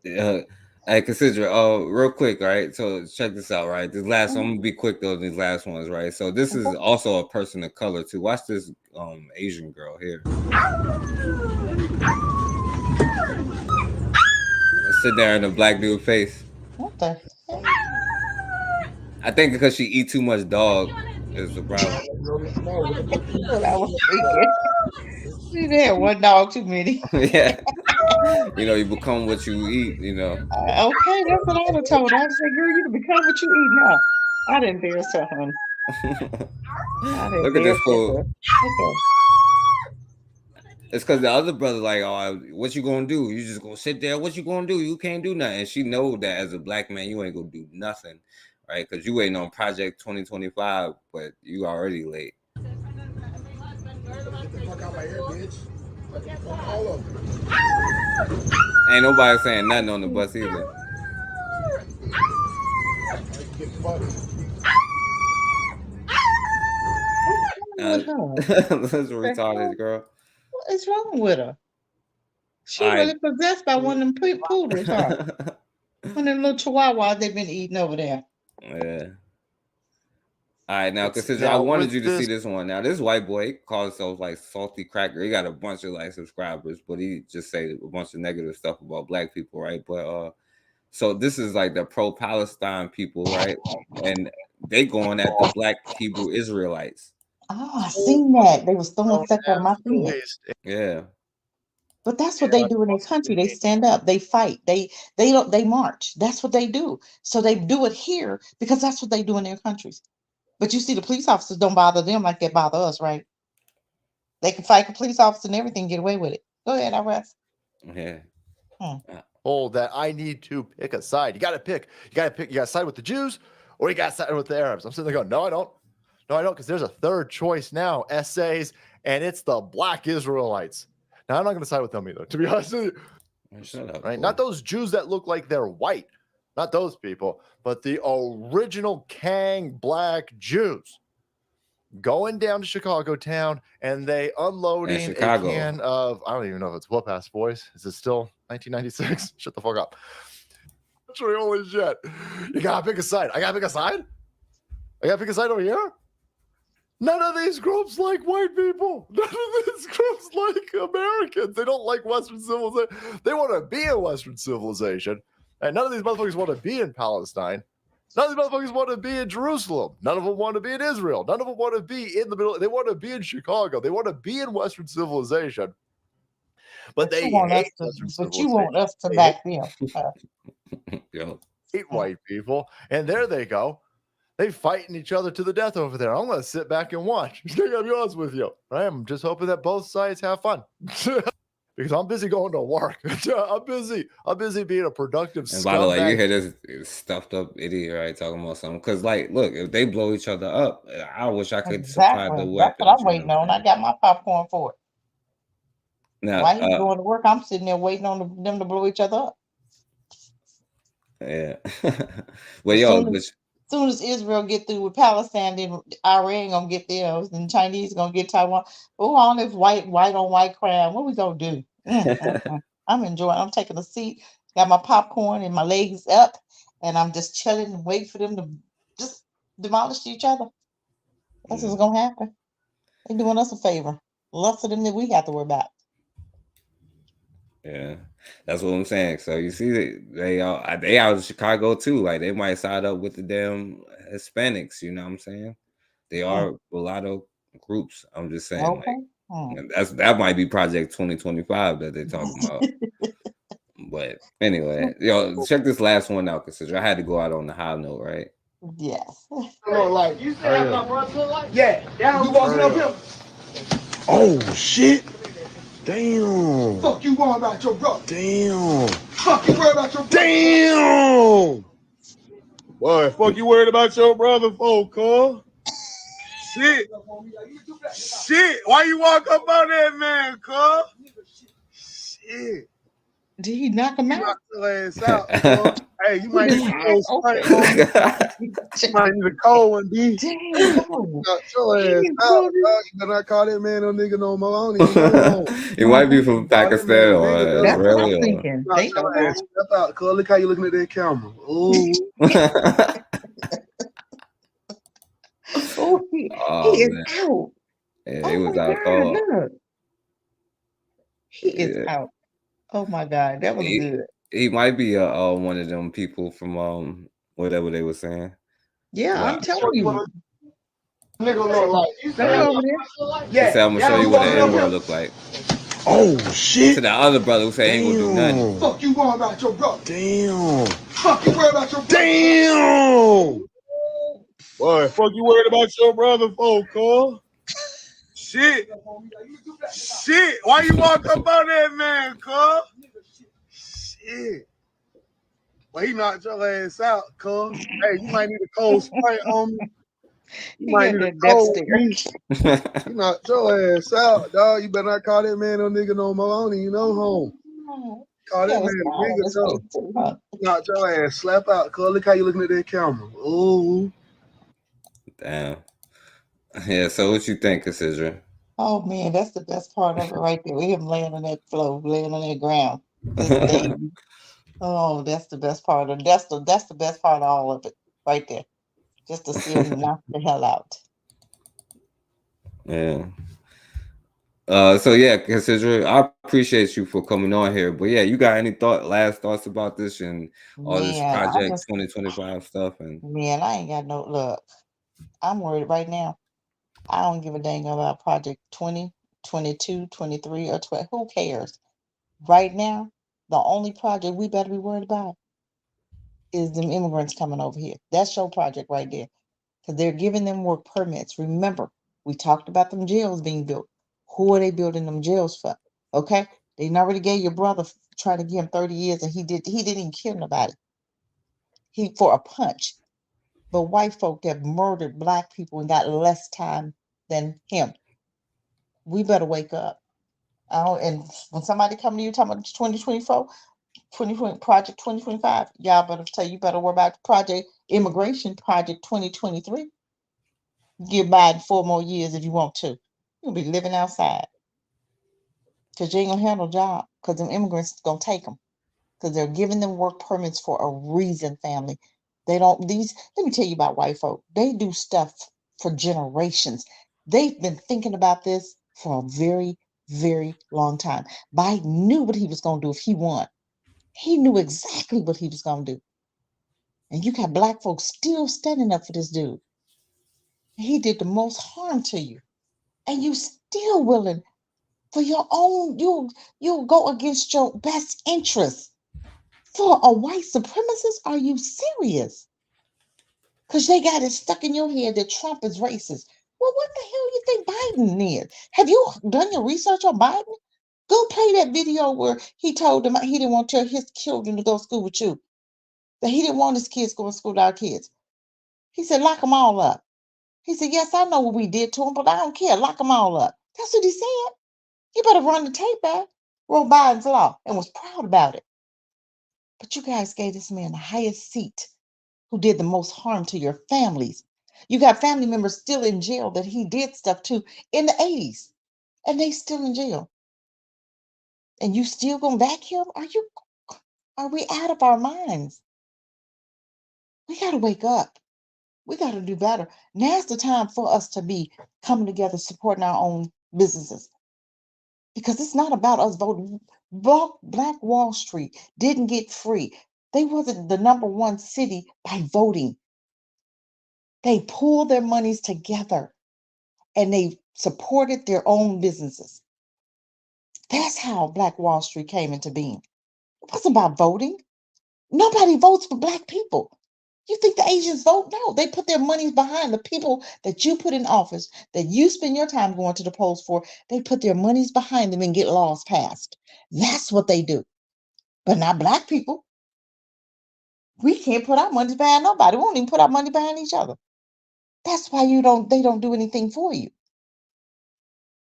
Hey, consider real quick, right? So check this out, right? This last one, I'm gonna be quick though. These last ones, right? So this is also a person of color too. Watch this Asian girl here. Sit there in the black dude face. What the heck? I think because she eat too much dog is the problem. I was thinking. She had one dog too many. Yeah. You become what you eat, Okay, that's what I would have told her. I said, girl, you can become what you eat now. I didn't embarrass her, honey. Look at this fool. Okay. It's because the other brother like, oh, what you gonna do? You just gonna sit there? What you gonna do? You can't do nothing. And she know that as a black man, you ain't gonna do nothing, right? Because you waiting on Project 2025, but you already late. Get the fuck out my ear, bitch. All of them. Ain't nobody saying nothing on the bus either. This is retarded, girl. What is wrong with her? She All really right. possessed by one of them poodles, huh? One of them little chihuahuas they've been eating over there. Yeah. All right, now consider now I wanted with you to see this- this one. Now this white boy calls himself like Salty Cracker. He got a bunch of like subscribers, but he just say a bunch of negative stuff about black people, right? But so this is like the pro-Palestine people, right? And they going at the black Hebrew Israelites. Oh, I seen that. They was throwing stuff at my feet. Yeah. But that's what they do in their country. They stand up, they fight, they march. That's what they do. So they do it here because that's what they do in their countries. But you see, the police officers don't bother them like they bother us, right? They can fight a police officer and everything, get away with it. Go ahead, I rest. Yeah. Oh, that I need to pick a side. You got to pick. You got to side with the Jews or you got to side with the Arabs. I'm sitting there going, no, I don't. No, I don't, because there's a third choice now, essays, and it's the black Israelites. Now, I'm not going to side with them either, to be honest with you. Shut up, right? boy. Not those Jews that look like they're white. Not those people, but the original Kang black Jews going down to Chicago town and they unloading a Chicago. can of, I don't even know if it's whoop-ass boys. Is it still 1996? Shut the fuck up. Holy shit. You gotta pick a side. I gotta pick a side? I gotta pick a side over here? None of these groups like white people. None of these groups like Americans. They don't like Western civilization. They want to be in Western civilization. And none of these motherfuckers want to be in Palestine. None of these motherfuckers want to be in Jerusalem. None of them want to be in Israel. None of them want to be in the middle. They want to be in Chicago. They want to be in Western civilization. But they hate Western civilization. But you want us to back them. Hate white people. And there they go. They fighting each other to the death over there. I'm going to sit back and watch. I got to be honest with you. Right? I'm just hoping that both sides have fun. Because I'm busy going to work. I'm busy being a productive And by the way, you scumbag. hear this stuffed up idiot, right, talking about something. Because, like, look, if they blow each other up, I wish I could supply the Exactly. weapons. That's what I'm waiting on. I got my popcorn for it. Now, While he's going to work, I'm sitting there waiting on them to blow each other up. yeah. Well, yo, but As soon as Israel get through with Palestine, then Iran gonna get theirs, and Chinese gonna get Taiwan. Oh, all this white on white crime. What we gonna do? I'm enjoying. I'm taking a seat, got my popcorn and my legs up, and I'm just chilling and waiting for them to just demolish each other. That's what's gonna happen. They're doing us a favor. Less of them that we have to worry about. Yeah, that's what I'm saying. So you see, they out in Chicago too. Like they might side up with the damn Hispanics. You know what I'm saying? They are mulatto groups. I'm just saying, like that might be Project 2025 that they're talking about. But anyway, check this last one out, because I had to go out on the high note, right? Yes. Like, you said my brother like? Yeah. You walking up here? Oh shit! Damn. Fuck you worry about your brother. Damn. Fuck you worry about your brother. Damn. Boy, fuck you worried about your brother for, cuz? Shit. Shit. Why you walk up on that man, cuz? Shit. Did he knock him out? Knock your ass out, cuz. Hey, you might need a cold sprite on you. You might need a cold one, D. Damn. Knock your ass out, dog. You better not call that man no nigga no more. I don't even know. It might be from Pakistan or That's what I'm Israeli. thinking. Knock They know your ass step out, cuz. Look how you looking at that camera. Ooh. Oh, he is man. out. Yeah, he was out cold. Look. He is out. Oh my God, that was good. He might be one of them people from whatever they were saying. Yeah, Wow. I'm telling you. Nigga look like. You They over there. He said, I'm gonna show you what the N-word look like. Oh shit. To the other brother who said he ain't gonna do nothing. Fuck you worry about your brother. Damn. Fuck you worry about your brother. Damn. Boy, fuck you worried about your brother for, cuz? Shit. Shit. Why you walk up on that man, cuz? Shit. Well, he knocked your ass out, cuz. Hey, you might need a cold sprite on me. You might need a cold one. You knocked your ass out, dog. You better not call that man no nigga no more. I don't even know home. Call that man a nigga, though. Knocked your ass slap out, cuz. Look how you looking at that camera. Ooh. Damn. Yeah, so what you think, Cassandra? Oh man, that's the best part of it right there. We him laying on that floor, laying on that ground. His baby. Oh, that's the best part of that's the best part of all of it right there. Just to see him knock the hell out. Yeah. So yeah, Cassandra, I appreciate you for coming on here. But yeah, you got any last thoughts about this and all this Man, I Project just 2025 stuff? And man, I ain't got no look. I'm worried right now. I don't give a dang about Project 20, 22, 23, or 12. Who cares? Right now, the only project we better be worried about is them immigrants coming over here. That's your project right there. Because they're giving them work permits. Remember, we talked about them jails being built. Who are they building them jails for? Okay? They already gave your brother trying to give him 30 years and he didn't even kill nobody. He for a punch. But white folk have murdered black people and got less time than him. We better wake up. And when somebody come to you talking about 2024, 2020 Project 2025, y'all better tell you better worry about Project Immigration Project 2023. Give Biden 4 more years if you want to. You'll be living outside. Because you ain't gonna have no job. Because them immigrants gonna take them. Because they're giving them work permits for a reason, family. They don't, let me tell you about white folk. They do stuff for generations. They've been thinking about this for a very, very long time. Biden knew what he was gonna do if he won. He knew exactly what he was gonna do. And you got black folks still standing up for this dude. He did the most harm to you. And you still willing for your own, you'll go against your best interests for a white supremacist? Are you serious? Because they got it stuck in your head that Trump is racist. Well, what the hell you think Biden is? Have you done your research on Biden? Go play that video where he told them he didn't want to tell his children to go to school with you. That he didn't want his kids going to school with our kids. He said, lock them all up. He said, yes, I know what we did to him, but I don't care. Lock them all up. That's what he said. You better run the tape back. Wrote Biden's law and was proud about it. But you guys gave this man the highest seat who did the most harm to your families. You got family members still in jail that he did stuff to in the 80s, and they still in jail. And you still gonna back him? Are we out of our minds? We gotta wake up. We got to do better. Now's the time for us to be coming together, supporting our own businesses. Because it's not about us voting. Black Wall Street didn't get free. They wasn't the #1 city by voting. They pulled their monies together and they supported their own businesses. That's how Black Wall Street came into being. It wasn't about voting. Nobody votes for Black people. You think the Asians vote? No, they put their monies behind the people that you put in office, that you spend your time going to the polls for. They put their monies behind them and get laws passed. That's what they do. But not Black people. We can't put our money behind nobody. We won't even put our money behind each other. That's why they don't do anything for you.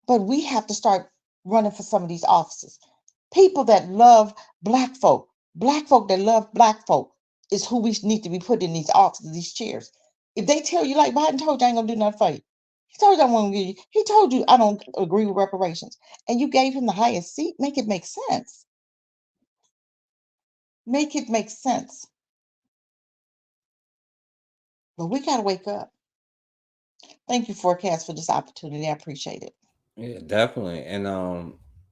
But we have to start running for some of these offices. People that love Black folk that love Black folk is who we need to be put in these offices, these chairs. If they tell you, like Biden told you, I ain't gonna do nothing for you. He told you I won't give you. He told you I don't agree with reparations, and you gave him the highest seat. Make it make sense. Make it make sense. But we gotta wake up. Thank you, Forecast, for this opportunity. I appreciate it. Yeah, definitely. And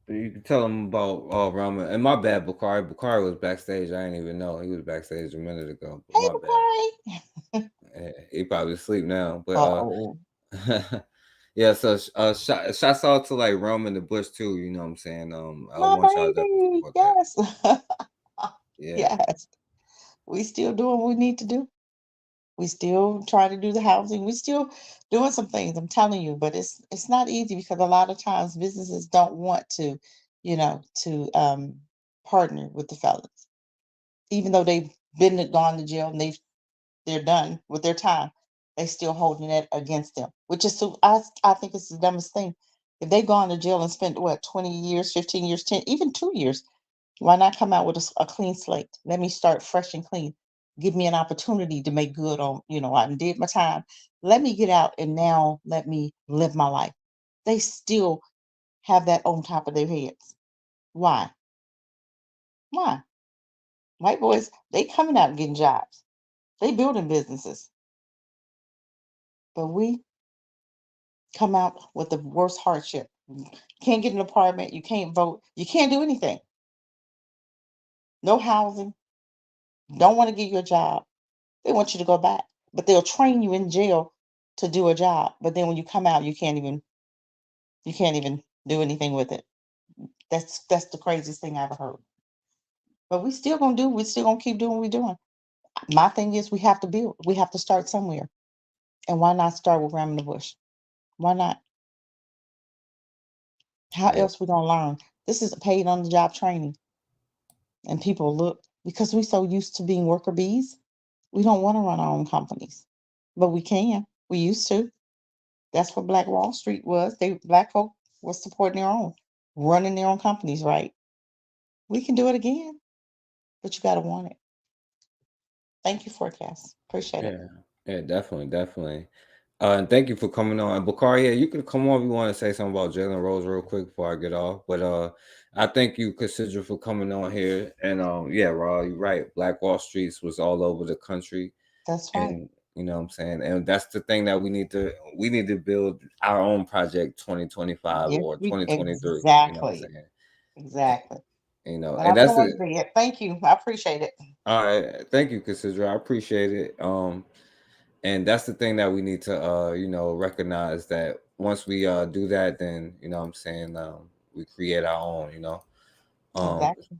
you can tell them about Ramen. And my bad, Bakari. Bakari was backstage. I didn't even know he was backstage a minute ago. But Hey, my Bakari. bad. He probably asleep now. But yeah. So shouts out to like Roman the Bush too. You know what I'm saying? I My want y'all to baby. support that. Yes. Yeah. Yes. We still doing what we need to do. We still trying to do the housing. We still doing some things. I'm telling you, but it's not easy because a lot of times businesses don't want to, partner with the felons, even though they've gone to jail and they're done with their time. They still holding that against them, which is I think it's the dumbest thing. If they gone to jail and spent 20 years, 15 years, 10, even 2 years, why not come out with a clean slate? Let me start fresh and clean. Give me an opportunity to make good on, I did my time. Let me get out and now let me live my life. They still have that on top of their heads. Why? Why? White boys, they coming out and getting jobs. They building businesses. But we come out with the worst hardship. Can't get an apartment. You can't vote. You can't do anything. No housing. Don't want to give you a job. They want you to go back, but they'll train you in jail to do a job. But then when you come out, you can't even do anything with it. That's the craziest thing I ever heard. But we're still gonna keep doing what we're doing. My thing is we have to build. We have to start somewhere. And why not start with Ram in the Bush? Why not? How else we gonna learn? This is paid on the job training. And people look, because we're so used to being worker bees, we don't want to run our own companies. But we can. We used to. That's what Black Wall Street was. Black folk were supporting their own, running their own companies, right? We can do it again, but you gotta want it. Thank you, Forecast. Appreciate it. Yeah, definitely. And thank you for coming on. And Bakari, you can come on if you want to say something about Jalen Rose real quick before I get off. But I thank you, Cassandra, for coming on here. And yeah, Raw, you're right. Black Wall Streets was all over the country. That's right. And you know what I'm saying? And that's the thing that we need to build our own project 2025 or 2023. Exactly. You know what I'm saying? Exactly. And But that's it. Thank you. I appreciate it. All right. Thank you, Cassandra. I appreciate it. And that's the thing that we need to recognize, that once we do that, then you know what I'm saying, we create our own, Exactly.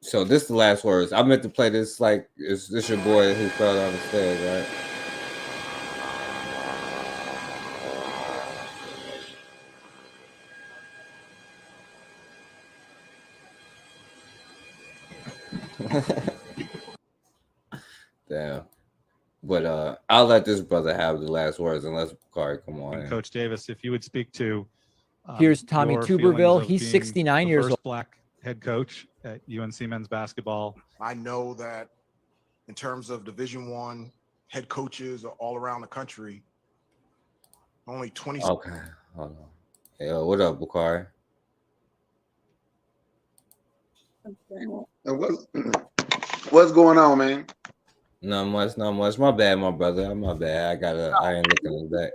So this is the last words. I meant to play this, like, is this your boy who fell down the stairs, right? Damn. But I'll let this brother have the last words unless Bakari come on. And Coach Davis, if you would speak to here's Tommy your Tuberville. feelings of He's being 69 the years first old. Black head coach at UNC men's basketball. I know that in terms of Division I head coaches all around the country, only 20. Okay, hold on. Yeah, what up, Bakari? What's going on, man? Not much, not much. My bad, my brother. My bad. I ain't looking at that.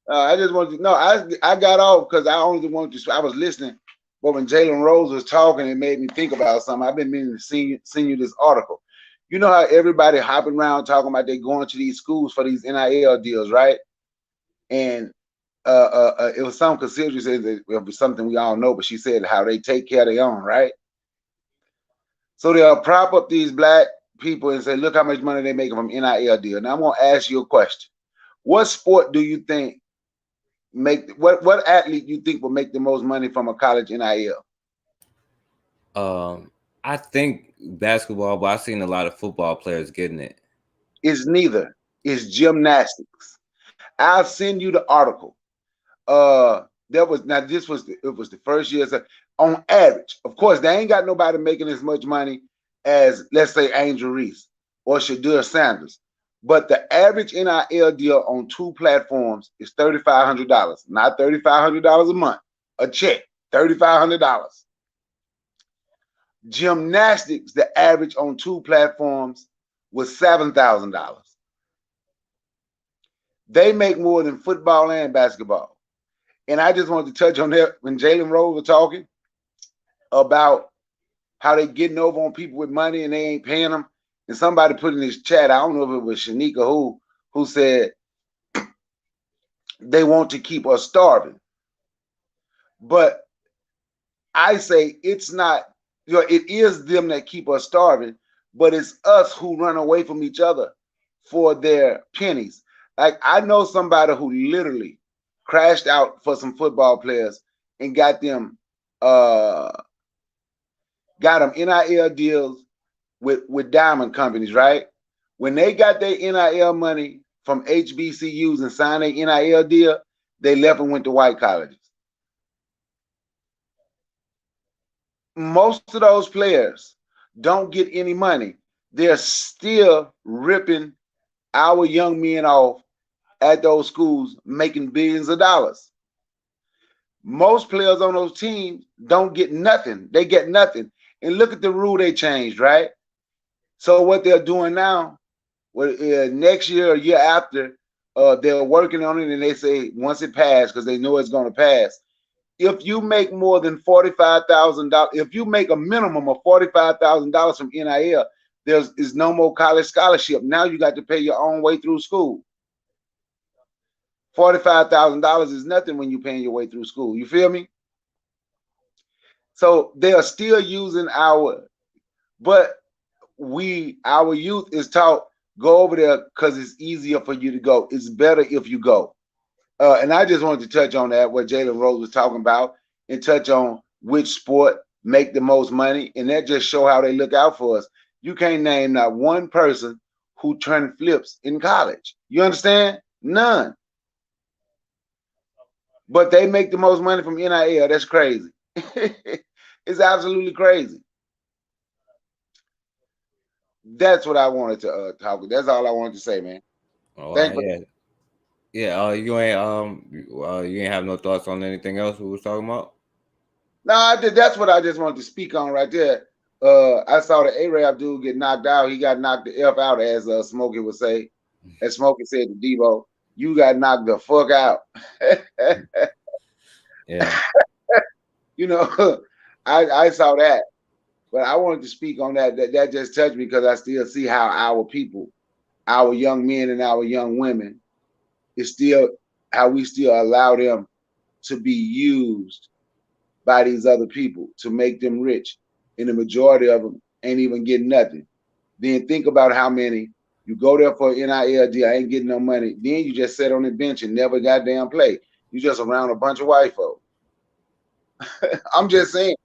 I just wanted to know. I got off because I only wanted to. I was listening, but when Jalen Rose was talking, it made me think about something. I've been meaning to send you this article. You know how everybody hopping around talking about they going to these schools for these NIL deals, right? And it was some considered said that it was something we all know, but she said how they take care of their own, right? So they'll prop up these black people and say, look how much money they making from NIL deal. Now I'm gonna ask you a question. What sport do you think what athlete you think will make the most money from a college NIL? I think basketball, but I've seen a lot of football players getting it. It's neither. It's gymnastics. I'll send you the article. It was the first year. So on average, of course, they ain't got nobody making as much money as, let's say, Angel Reese or Shadur Sanders. But the average NIL deal on 2 platforms is $3,500, not $3,500 a month. A check, $3,500. Gymnastics, the average on 2 platforms was $7,000. They make more than football and basketball. And I just wanted to touch on that when Jalen Rose was talking about how they getting over on people with money and they ain't paying them. And somebody put in this chat, I don't know if it was Shanika who said they want to keep us starving. But I say it's not, it is them that keep us starving, but it's us who run away from each other for their pennies. Like I know somebody who literally crashed out for some football players and got them NIL deals with diamond companies, right? When they got their NIL money from HBCUs and signed their NIL deal, they left and went to white colleges. Most of those players don't get any money. They're still ripping our young men off at those schools, making billions of dollars. Most players on those teams don't get nothing. They get nothing. And look at the rule they changed, right? So what they're doing now, next year or year after, they're working on it and they say once it passed, because they know it's going to pass, if you make more than $45,000, if you make a minimum of $45,000 from NIL, there's no more college scholarship. Now you got to pay your own way through school. $45,000 is nothing when you're paying your way through school. You feel me? So they are still using our youth is taught, go over there because it's easier for you to go. It's better if you go. And I just wanted to touch on that, what Jalen Rose was talking about, and touch on which sport make the most money. And that just show how they look out for us. You can't name not one person who turned flips in college. You understand? None. But they make the most money from NIL. That's crazy. It's absolutely crazy. That's what I wanted to talk about. That's all I wanted to say, man. Oh, yeah. You ain't have no thoughts on anything else we was talking about? No, I did. That's what I just wanted to speak on right there. I saw the Arab dude get knocked out. He got knocked the F out, as Smokey would say. As Smokey said to Debo, you got knocked the fuck out. Yeah. You know, I saw that. But I wanted to speak on that. That just touched me because I still see how our people, our young men and our young women, is still how we still allow them to be used by these other people to make them rich. And the majority of them ain't even getting nothing. Then think about how many you go there for NIL deal, I ain't getting no money. Then you just sit on the bench and never goddamn play. You just around a bunch of white folk. I'm just saying.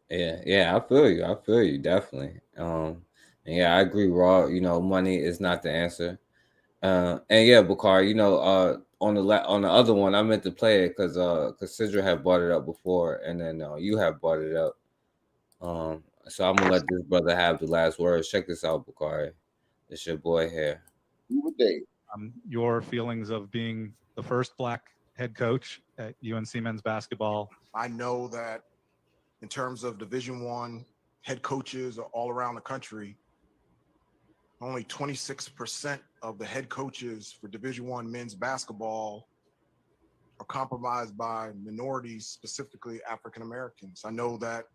Yeah, I feel you definitely. And yeah, I agree, Raw. You know, money is not the answer. And yeah, Bakar, you know, on the other one, I meant to play it because Sidra had brought it up before, and then you have brought it up. So I'm gonna let this brother have the last words. Check this out, Bakar. It's your boy here. Your feelings of being the first black head coach at UNC men's basketball. I know that in terms of Division I head coaches all around the country, only 26% of the head coaches for Division I men's basketball are compromised by minorities, specifically African Americans. I know that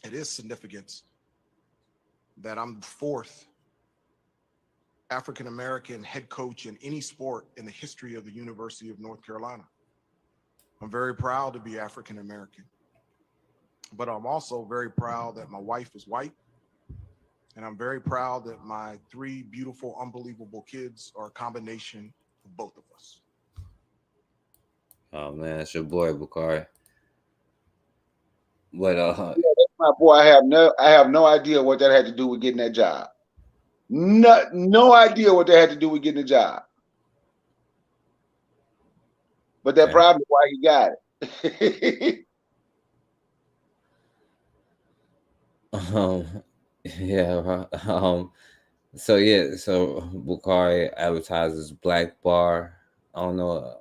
it is significant that I'm the fourth African American head coach in any sport in the history of the University of North Carolina. I'm very proud to be African American, but I'm also very proud that my wife is white. And I'm very proud that my 3 beautiful, unbelievable kids are a combination of both of us. Oh man, it's your boy Bakari. But Yeah, that's my boy. I have no idea what that had to do with getting that job. No idea what that had to do with getting the job. But that probably is why he got it. Yeah. So Bakari advertises Black Bar. I don't know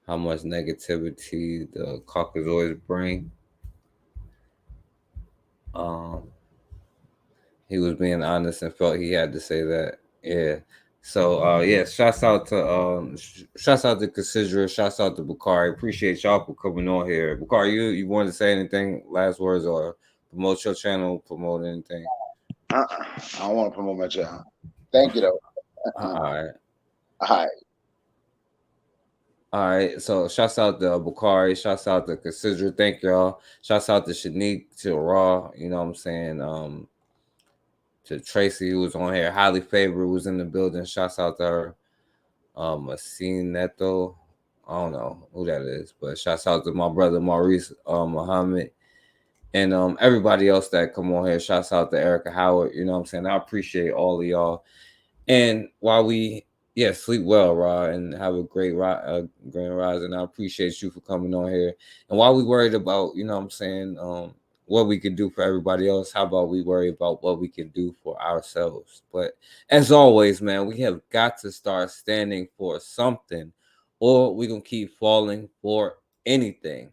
how much negativity the Caucasoids bring. He was being honest and felt he had to say that. Yeah. So shouts out to Considra, shouts out to Bakari. Appreciate y'all for coming on here. Bakari, you want to say anything, last words, or promote your channel, promote anything? I don't want to promote my channel. Thank you though. All right. So shouts out to Bakari, shouts out to Considra. Thank y'all. Shouts out to Shanique, to Raw, you know what I'm saying? To Tracy, who was on here. Highly Favored was in the building. Shouts out to her. Asin Neto. I don't know who that is, but shouts out to my brother Maurice Muhammad. And everybody else that come on here. Shouts out to Erica Howard. You know what I'm saying? I appreciate all of y'all. And while we sleep well, Ra, and have a great grand rise. And I appreciate you for coming on here. And while we worried about, you know what I'm saying, what we can do for everybody else, how about we worry about what we can do for ourselves? But as always, man, we have got to start standing for something, or we're going to keep falling for anything.